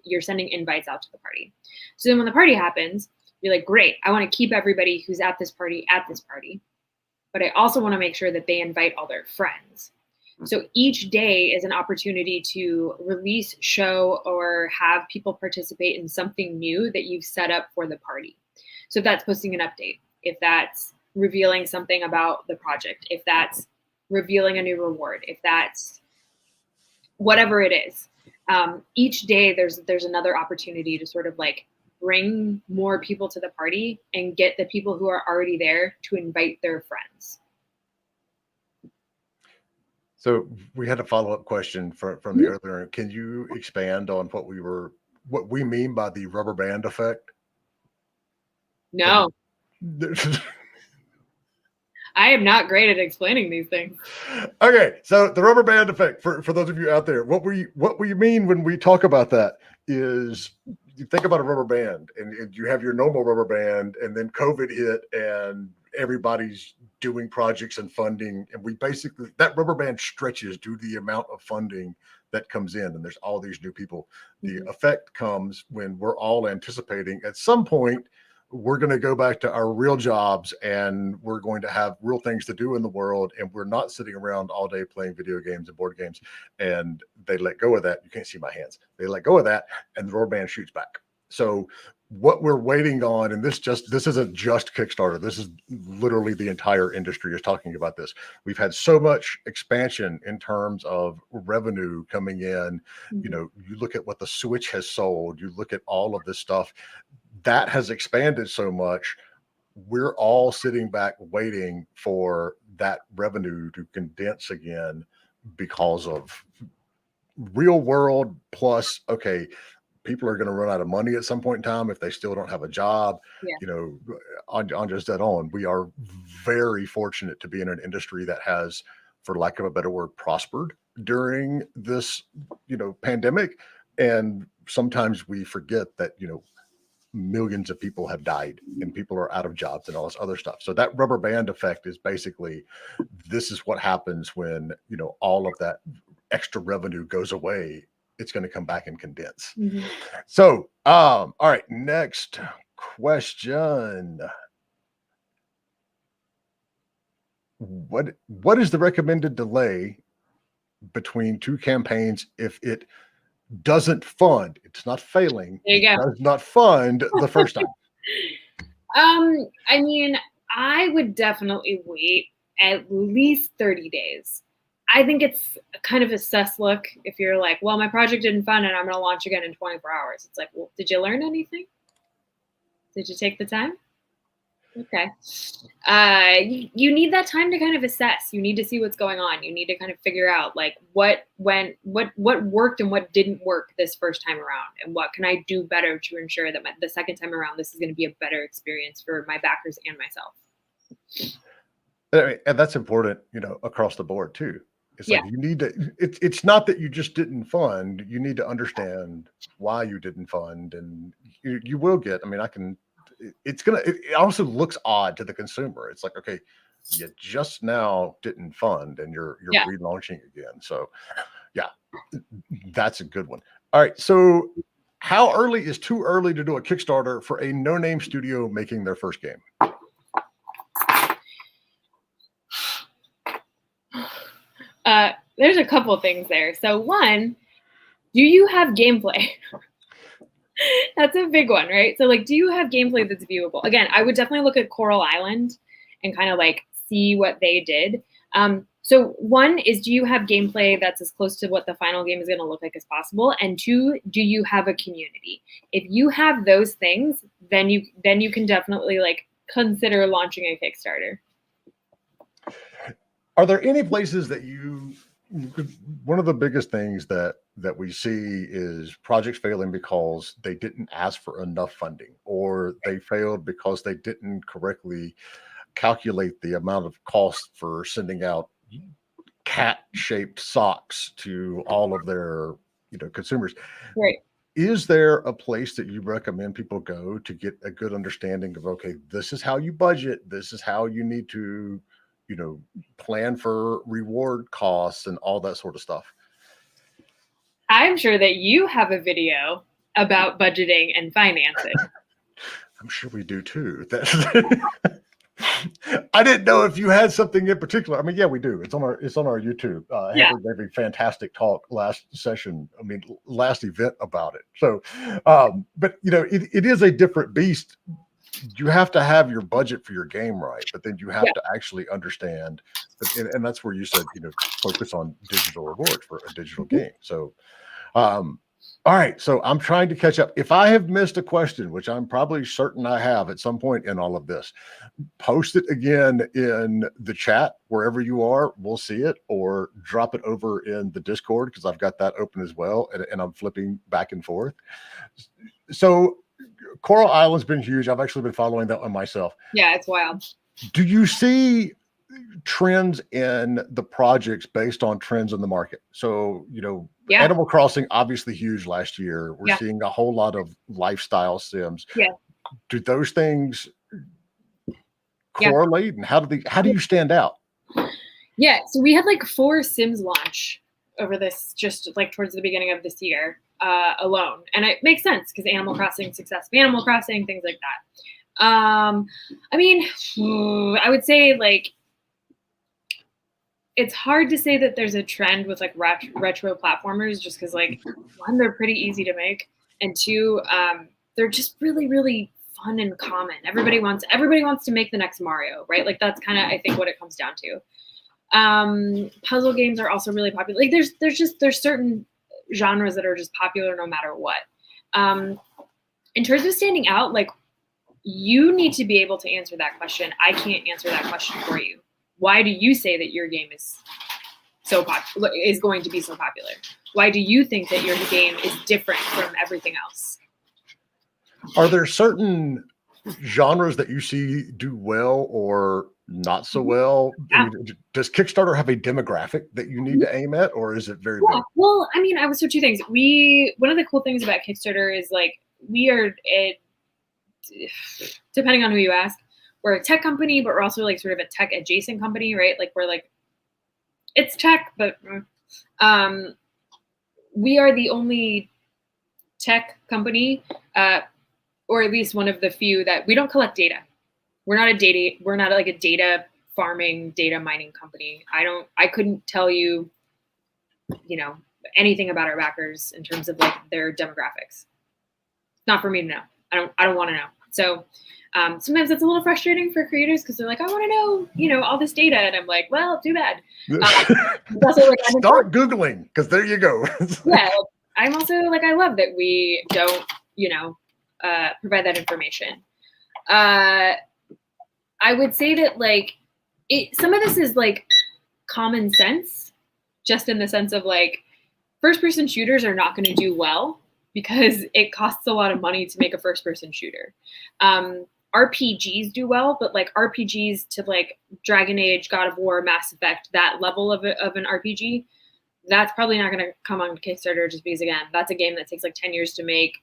S2: you're sending invites out to the party. So then when the party happens, you're like, great, I want to keep everybody who's at this party, but I also want to make sure that they invite all their friends. So each day is an opportunity to release, show, or have people participate in something new that you've set up for the party. So if that's posting an update, if that's revealing something about the project, if that's revealing a new reward, if that's whatever it is. Each day there's another opportunity to sort of like bring more people to the party and get the people who are already there to invite their friends.
S1: So we had a follow-up question from the earlier. Can you expand on what we mean by the rubber band effect?
S2: No. I am not great at explaining these things.
S1: Okay, so the rubber band effect, for those of you out there, what we mean when we talk about that is you think about a rubber band and you have your normal rubber band, and then COVID hit and everybody's doing projects and funding, and that rubber band stretches due to the amount of funding that comes in, and there's all these new people. The effect comes when we're all anticipating at some point we're going to go back to our real jobs and we're going to have real things to do in the world. And we're not sitting around all day playing video games and board games. And they let go of that. You can't see my hands. They let go of that and the rubber band shoots back. So what we're waiting on, and this isn't just Kickstarter. This is literally the entire industry is talking about this. We've had so much expansion in terms of revenue coming in. You know, you look at what the Switch has sold, you look at all of this stuff that has expanded so much. We're all sitting back waiting for that revenue to condense again because of real world plus, okay, people are going to run out of money at some point in time if they still don't have a job. You know, on just that on, we are very fortunate to be in an industry that has, for lack of a better word, prospered during this, you know, pandemic. And sometimes we forget that, you know, millions of people have died and people are out of jobs and all this other stuff. So that rubber band effect is basically, this is what happens when, you know, all of that extra revenue goes away. It's going to come back and condense. So, all right, next question. What is the recommended delay between two campaigns if it doesn't fund? It's not failing.
S2: There you go.
S1: Does not fund the first time.
S2: I mean, I would definitely wait at least 30 days. I think it's kind of a sus look if you're like, well, my project didn't fund and I'm going to launch again in 24 hours. It's like, well, did you learn anything? Did you take the time? Okay. You need that time to kind of assess. You need to see what's going on. You need to kind of figure out like what worked and what didn't work this first time around, and what can I do better to ensure that the second time around this is going to be a better experience for my backers and myself.
S1: And that's important, you know, across the board too. It's like you need to. It's not that you just didn't fund. You need to understand why you didn't fund, and you will get. I mean, it also looks odd to the consumer. It's like, okay, you just now didn't fund and you're relaunching again. So yeah, that's a good one. All right. So how early is too early to do a Kickstarter for a no-name studio making their first game?
S2: There's a couple of things there. So one, do you have gameplay? That's a big one, right? So like, do you have gameplay that's viewable? Again, I would definitely look at Coral Island and kind of like see what they did. So one is, do you have gameplay that's as close to what the final game is going to look like as possible? And two, do you have a community? If you have those things, then you can definitely like consider launching a Kickstarter.
S1: Are there any places that one of the biggest things that we see is projects failing because they didn't ask for enough funding, or they failed because they didn't correctly calculate the amount of cost for sending out cat-shaped socks to all of their, you know, consumers.
S2: Right.
S1: Is there a place that you recommend people go to get a good understanding of, okay, this is how you budget, this is how you need to, you know, plan for reward costs and all that sort of stuff?
S2: I'm sure that you have a video about budgeting and financing.
S1: I'm sure we do too. I didn't know if you had something in particular. I mean, yeah, we do. It's on our YouTube. Henry gave a fantastic talk last session. I mean, last event about it. So, but you know, it is a different beast. You have to have your budget for your game right, but then you have to actually understand, and that's where you said, you know, focus on digital rewards for a digital game. So, all right. So I'm trying to catch up. If I have missed a question, which I'm probably certain I have at some point in all of this, post it again in the chat wherever you are. We'll see it, or drop it over in the Discord, because I've got that open as well, and I'm flipping back and forth. So Coral Island's been huge. I've actually been following that one myself.
S2: Yeah, it's wild.
S1: Do you see trends in the projects based on trends in the market? So, you know, Animal Crossing, obviously huge last year. We're seeing a whole lot of lifestyle sims.
S2: Yeah.
S1: Do those things correlate, and how do you stand out?
S2: Yeah. So we had like 4 Sims launch over this, just like towards the beginning of this year alone. And it makes sense because Animal Crossing, success of Animal Crossing, things like I mean, I would say like it's hard to say that there's a trend with like retro platformers just because like one, they're pretty easy to make, and two, they're just really, really fun and common. Everybody wants to make the next Mario, right? Like that's kind of I think what it comes down to. Puzzle games are also really popular. Like there's certain genres that are just popular no matter what. In terms of standing out, like you need to be able to answer that question. I can't answer that question for you. Why do you say that your game is is going to be so popular? Why do you think that your game is different from everything else?
S1: Are there certain genres that you see do well or not so well?
S2: Yeah.
S1: I mean, does Kickstarter have a demographic that you need to aim at, or is it very big?
S2: Well, I mean, I would say two things. One of the cool things about Kickstarter is like we are depending on who you ask, we're a tech company, but we're also like sort of a tech adjacent company, right? Like we're like, it's tech, but we are the only tech company, or at least one of the few that we don't collect data. We're not like a data farming, data mining company. I couldn't tell you, anything about our backers in terms of like their demographics. Not for me to know. I don't want to know. So sometimes it's a little frustrating for creators because they're like, I want to know, all this data. And I'm like, well, too bad. Also, like,
S1: start Googling because there you go.
S2: Yeah. I'm also like, I love that we don't, provide that information. I would say that like some of this is like common sense, just in the sense of like first-person shooters are not going to do well because it costs a lot of money to make a first-person shooter. RPGs do well, but like RPGs to like Dragon Age, God of War, Mass Effect, that level of an RPG, that's probably not going to come on Kickstarter just because, again, that's a game that takes like 10 years to make,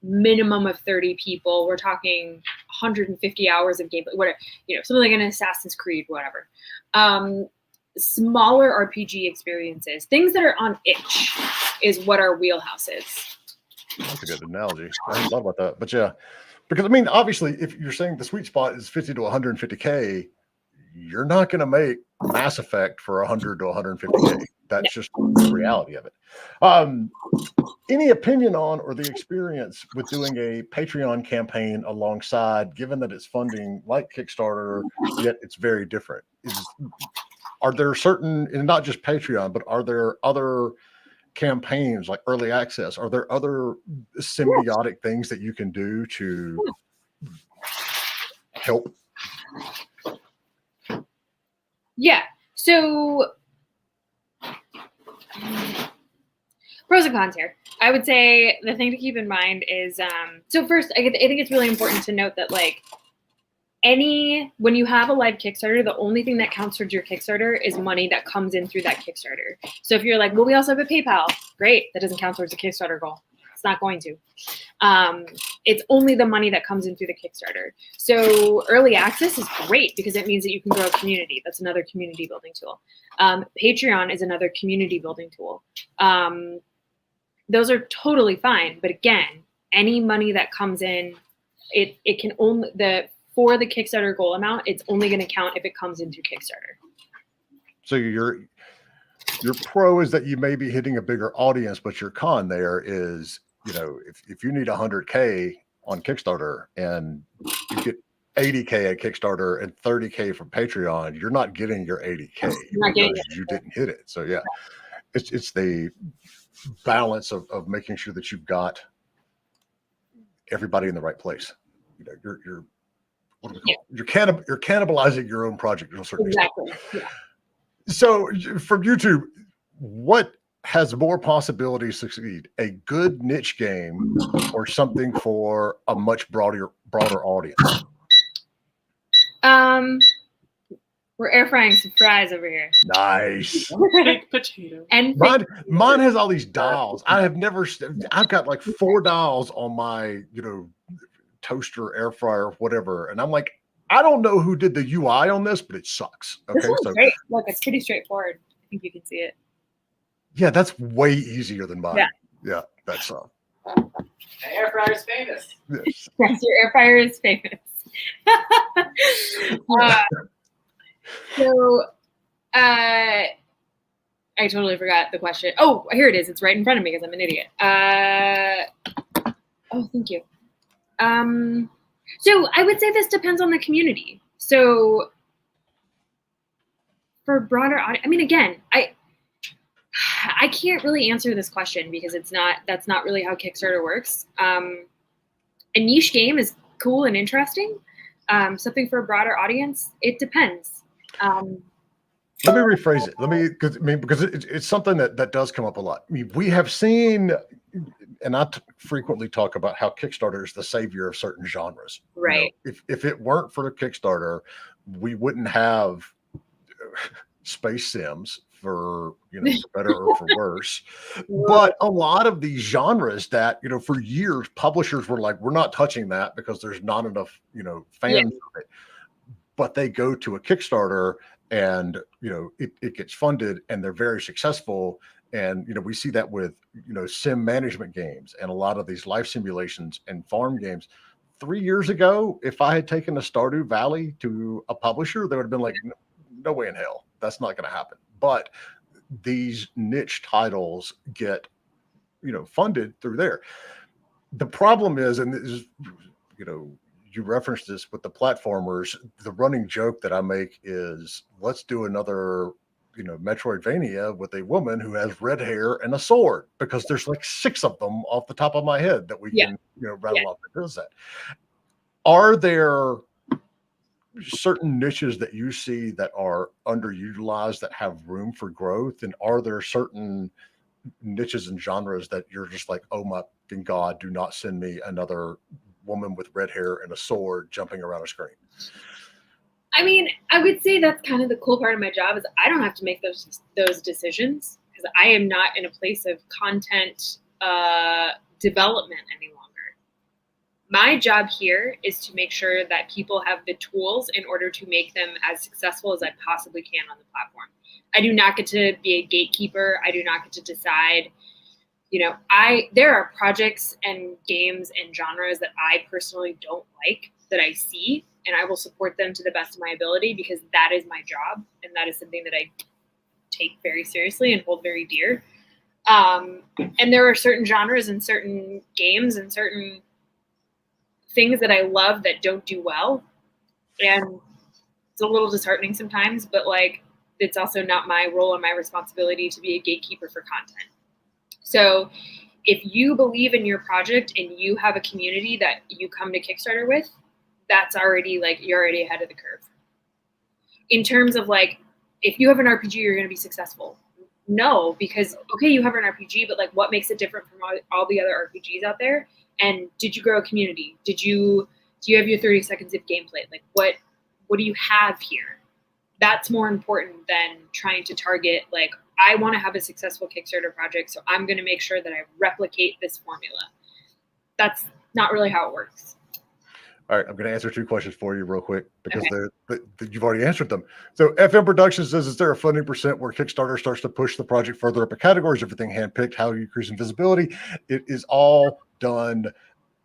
S2: minimum of 30 people. We're talking 150 hours of gameplay, whatever, something like an Assassin's Creed, whatever. Smaller RPG experiences, things that are on itch, is what our wheelhouse is.
S1: That's a good analogy. I hadn't thought about that, but yeah, because I mean, obviously, if you're saying the sweet spot is 50 to 150K, you're not going to make Mass Effect for 100 to 150K. That's just the reality of it. Any opinion on or the experience with doing a Patreon campaign alongside, given that it's funding like Kickstarter, yet it's very different? Are there certain, and not just Patreon, but are there other campaigns like early access? Are there other symbiotic things that you can do to help?
S2: Yeah. So pros and cons here. I would say the thing to keep in mind is, so first, I think it's really important to note that like when you have a live Kickstarter, the only thing that counts towards your Kickstarter is money that comes in through that Kickstarter. So if you're like, well, we also have a PayPal, great. That doesn't count towards the Kickstarter goal. It's not going to. It's only the money that comes in through the Kickstarter. So early access is great because it means that you can grow a community. That's another community building tool. Patreon is another community building tool. Those are totally fine. But again, any money that comes in, it can only, for the Kickstarter goal amount, it's only going to count if it comes in through Kickstarter.
S1: So your pro is that you may be hitting a bigger audience, but your con there is, if you need 100K on Kickstarter and you get 80K at Kickstarter and 30K from Patreon, you're not getting your 80K because you didn't hit it. So yeah, it's the balance of making sure that you've got everybody in the right place. You're what do we call it? You're cannibalizing your own project to a certain extent. Yeah. So from YouTube, what has more possibility to succeed? A good niche game or something for a much broader audience?
S2: We're air frying some fries over here.
S1: Nice.
S2: Baked potato. And
S1: mine has all these dials. I've got like 4 dials on my, toaster, air fryer, whatever. And I'm like, I don't know who did the UI on this, but it sucks. Okay.
S2: This is great. Look, it's pretty straightforward. I think you can see it.
S1: Yeah, that's way easier than mine. Yeah, that's
S3: An air fryer is famous.
S1: Yes.
S2: Yes, your air fryer is famous. So, I totally forgot the question. Oh, here it is. It's right in front of me because I'm an idiot. Oh, thank you. So I would say this depends on the community. So for broader audience, I mean, again, I can't really answer this question because that's not really how Kickstarter works. A niche game is cool and interesting. Something for a broader audience, it depends.
S1: Let me rephrase it. Because it's something that does come up a lot. I mean, we have seen, and I frequently talk about how Kickstarter is the savior of certain genres.
S2: Right.
S1: You know, if it weren't for the Kickstarter, we wouldn't have space sims, for better or for worse. But a lot of these genres that for years publishers were like, we're not touching that because there's not enough fans of it. But they go to a Kickstarter and it gets funded and they're very successful. And we see that with sim management games and a lot of these life simulations and farm games. 3 years ago, if I had taken a Stardew Valley to a publisher, they would have been like, no way in hell, that's not going to happen. But these niche titles get funded through there. The problem is, and this is you referenced this with the platformers, the running joke that I make is, let's do another Metroidvania with a woman who has red hair and a sword, because there's like 6 of them off the top of my head that we can rattle off that does that. Are there certain niches that you see that are underutilized that have room for growth, and are there certain niches and genres that you're just like, oh my God, do not send me another woman with red hair and a sword jumping around a screen?
S2: I mean, I would say that's kind of the cool part of my job is I don't have to make those decisions because I am not in a place of content development any longer. My job here is to make sure that people have the tools in order to make them as successful as I possibly can on the platform. I do not get to be a gatekeeper. I do not get to decide. There are projects and games and genres that I personally don't like that I see, and I will support them to the best of my ability because that is my job, and that is something that I take very seriously and hold very dear. And there are certain genres and certain games and certain things that I love that don't do well, and it's a little disheartening sometimes, but it's also not my role and my responsibility to be a gatekeeper for content. So if you believe in your project and you have a community that you come to Kickstarter with, that's already you're already ahead of the curve. In terms of if you have an RPG, you're going to be successful. No, because you have an RPG, but what makes it different from all the other RPGs out there? And did you grow a community? Do you have your 30 seconds of gameplay? What do you have here? That's more important than trying to target I want to have a successful Kickstarter project, so I'm going to make sure that I replicate this formula. That's not really how it works.
S1: All right, I'm going to answer 2 questions for you real quick because you've already answered them. So FM Productions says, is there a funding percent where Kickstarter starts to push the project further up a category? Is everything handpicked? How do you increase visibility? It is all done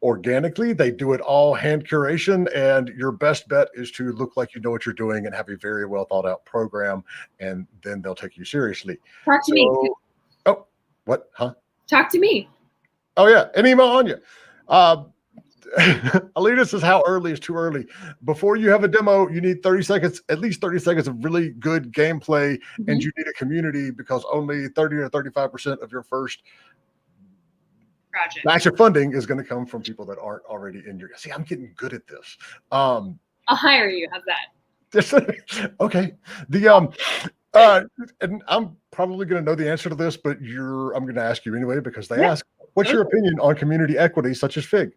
S1: organically. They do it all hand curation, and your best bet is to look like you know what you're doing and have a very well thought out program, and then they'll take you seriously.
S2: Talk to me.
S1: Oh, what? Huh?
S2: Talk to me.
S1: Oh yeah, and email Anya. Alina says, how early is too early? Before you have a demo, you need 30 seconds, at least 30 seconds of really good gameplay, and you need a community, because only 30 or 35% of your first
S2: project
S1: batch of funding is going to come from people that aren't already in your. See, I'm getting good at this.
S2: I'll hire you. How's that?
S1: Okay. And I'm probably going to know the answer to this, but I'm going to ask you anyway because they ask. What's your opinion on community equity such as Fig?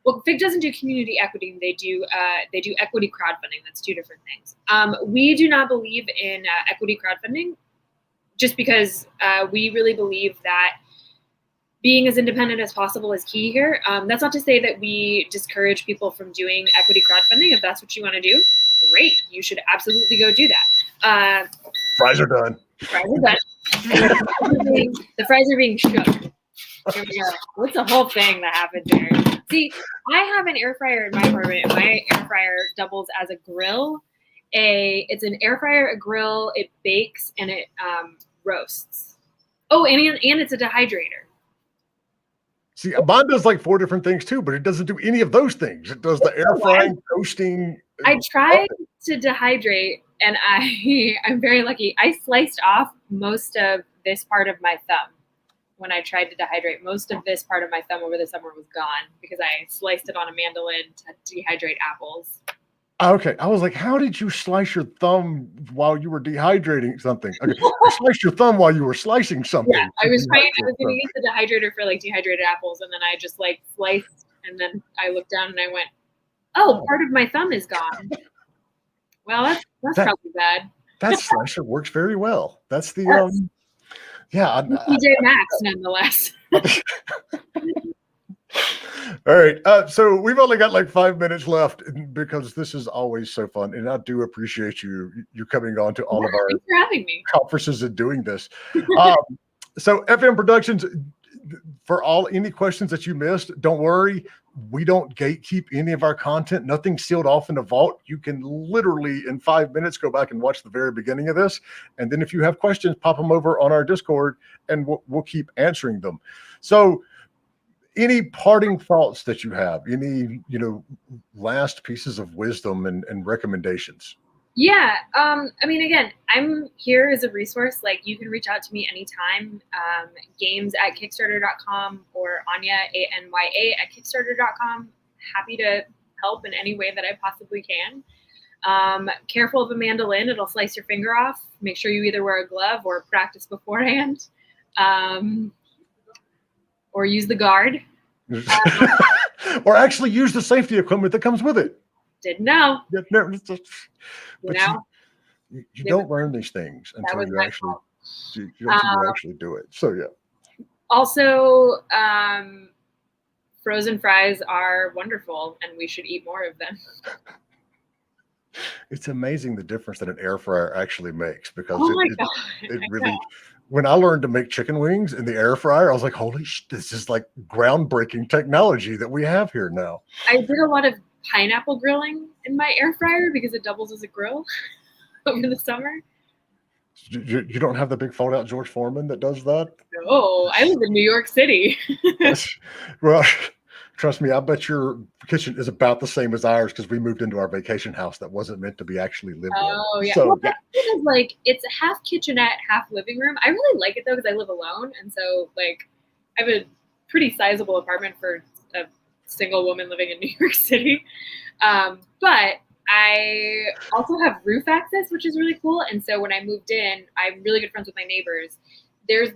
S2: Well, Fig doesn't do community equity. They do equity crowdfunding. That's 2 different things. We do not believe in equity crowdfunding, just because we really believe that being as independent as possible is key here. That's not to say that we discourage people from doing equity crowdfunding. If that's what you want to do, great. You should absolutely go do that.
S1: Fries are done.
S2: Fries are done. The fries are being shook. Here we go. What's the whole thing that happened there? See, I have an air fryer in my apartment. And my air fryer doubles as a grill. It's an air fryer, a grill. It bakes and it roasts. Oh, and it's a dehydrator.
S1: See, mine does like 4 different things too, but it doesn't do any of those things. It does the air frying, toasting.
S2: I tried to dehydrate, and I'm very lucky. I sliced off most of this part of my thumb when I tried to dehydrate. Most of this part of my thumb over the summer was gone because I sliced it on a mandolin to dehydrate apples.
S1: Okay, I was like, how did you slice your thumb while you were dehydrating something? Okay, you sliced your thumb while you were slicing something.
S2: Yeah, I was going to use the dehydrator for like dehydrated apples, and then I just like sliced, and then I looked down and I went, oh, part of my thumb is gone. Well, that's probably bad.
S1: That slicer works very well. That's the yeah.
S2: TJ Maxx, nonetheless.
S1: All right. So we've only got like 5 minutes left because this is always so fun. And I do appreciate you coming on to all of our
S2: Thanks for having me.
S1: conferences and doing this. So FM Productions, for any questions that you missed, don't worry. We don't gatekeep any of our content. Nothing's sealed off in a vault. You can literally in 5 minutes go back and watch the very beginning of this. And then if you have questions, pop them over on our Discord and we'll keep answering them. So any parting thoughts that you have, any, last pieces of wisdom and recommendations?
S2: Yeah. I mean, again, I'm here as a resource. Like, you can reach out to me anytime. Games@kickstarter.com or Anya, ANYA @kickstarter.com. Happy to help in any way that I possibly can. Careful of a mandolin. It'll slice your finger off. Make sure you either wear a glove or practice beforehand. Or use the guard.
S1: Or actually use the safety equipment that comes with it.
S2: Didn't know.
S1: But you don't learn these things until you actually do it. So yeah.
S2: Also, frozen fries are wonderful, and we should eat more of them.
S1: It's amazing the difference that an air fryer actually makes, because it really. When I learned to make chicken wings in the air fryer, I was like, holy shit, this is like groundbreaking technology that we have here now.
S2: I did a lot of pineapple grilling in my air fryer because it doubles as a grill over the summer.
S1: You don't have the big fold out George Foreman that does that?
S2: No, I live in New York City.
S1: Well, trust me, I bet your kitchen is about the same as ours because we moved into our vacation house that wasn't meant to be actually lived in.
S2: Oh, yeah.
S1: So,
S2: well, that is like, it's a half kitchenette, half living room. I really like it though because I live alone. And so, like, I have a pretty sizable apartment for a single woman living in New York City. But I also have roof access, which is really cool. And so when I moved in, I'm really good friends with my neighbors. There's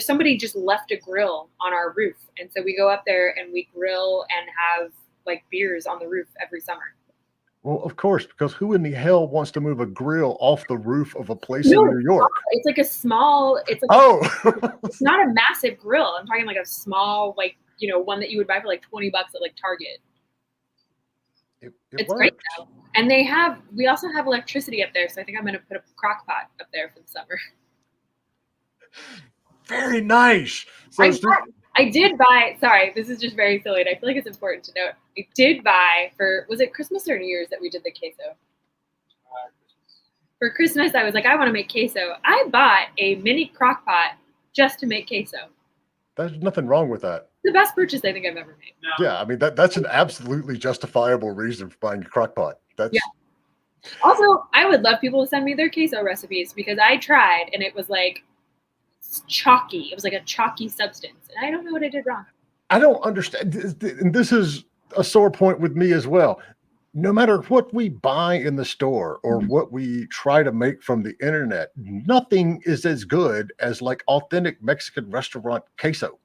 S2: somebody just left a grill on our roof. And so we go up there and we grill and have like beers on the roof every summer.
S1: Well, of course, because who in the hell wants to move a grill off the roof of a place in New York?
S2: It's like a small, it's not a massive grill. I'm talking like a small, like, one that you would buy for like $20 at like Target. It's great though. And we also have electricity up there. So I think I'm going to put a crock pot up there for the summer.
S1: Very nice. So
S2: I did buy, sorry, this is just very silly, and I feel like it's important to note. I did buy was it Christmas or New Year's that we did the queso? For Christmas, I was like, I want to make queso. I bought a mini crock pot just to make queso.
S1: There's nothing wrong with that.
S2: The best purchase I think I've ever made.
S3: No.
S1: Yeah, I mean, that's an absolutely justifiable reason for buying a crock pot.
S2: Yeah. Also, I would love people to send me their queso recipes because I tried, and it was like, chalky. It was like a chalky substance, and I don't know what I did wrong.
S1: I don't understand, and this is a sore point with me as well. No matter what we buy in the store or what we try to make from the internet, nothing is as good as like authentic Mexican restaurant queso.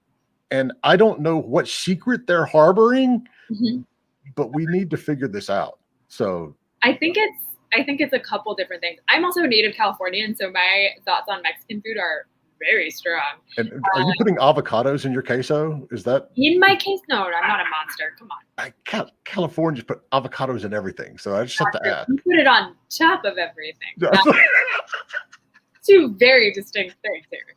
S1: And I don't know what secret they're harboring, but we need to figure this out. So
S2: I think it's a couple different things. I'm also a native Californian, so my thoughts on Mexican food are very strong.
S1: And are you putting avocados in your queso? Is that
S2: in my case? No, I'm not a monster. Come on.
S1: Californians put avocados in everything, so I just have to ask.
S2: You put it on top of everything. Two very distinct things here.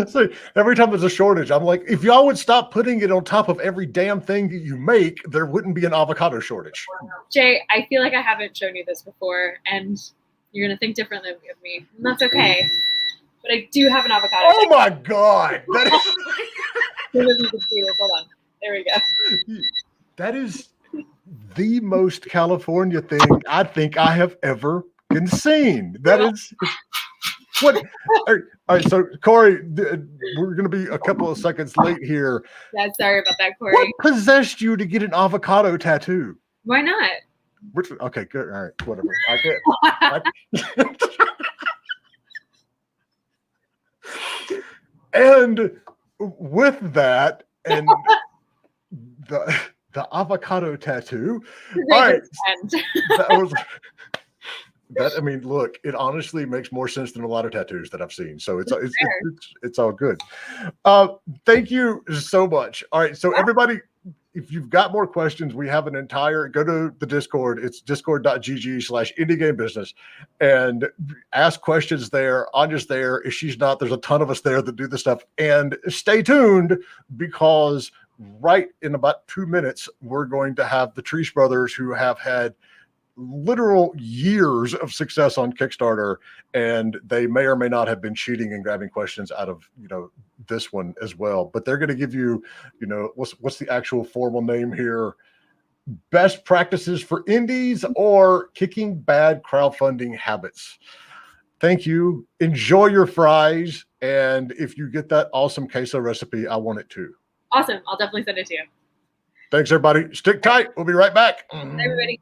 S1: So every time there's a shortage, I'm like, if y'all would stop putting it on top of every damn thing that you make, there wouldn't be an avocado shortage.
S2: Jay, I feel like I haven't shown you this before, and you're gonna think differently of me, and that's okay. But I do have an avocado.
S1: Oh my God.
S2: I don't know if you can see this. Hold on. There we go.
S1: That is the most California thing I think I have ever seen. That is what. All right, so Corey, we're going to be a couple of seconds late here.
S2: Yeah, sorry about that, Corey.
S1: What possessed you to get an avocado tattoo?
S2: Why not?
S1: Okay, good. All right, whatever. I get. And with that, and the avocado tattoo. All right, that was that. I mean, look, it honestly makes more sense than a lot of tattoos that I've seen. So it's all good. Thank you so much. All right, so everybody, if you've got more questions, we have an entire, go to the Discord. It's discord.gg/indiegamebusiness and ask questions there. Anya's there. If she's not, there's a ton of us there that do this stuff. And stay tuned, because right in about 2 minutes, we're going to have the Treese brothers, who have had literal years of success on Kickstarter, and they may or may not have been cheating and grabbing questions out of this one as well. But they're going to give you, what's the actual formal name here? Best practices for indies, or kicking bad crowdfunding habits. Thank you. Enjoy your fries, and if you get that awesome queso recipe, I want it too.
S2: Awesome. I'll definitely send it to you.
S1: Thanks, everybody. Stick tight. We'll be right back.
S2: Bye, everybody.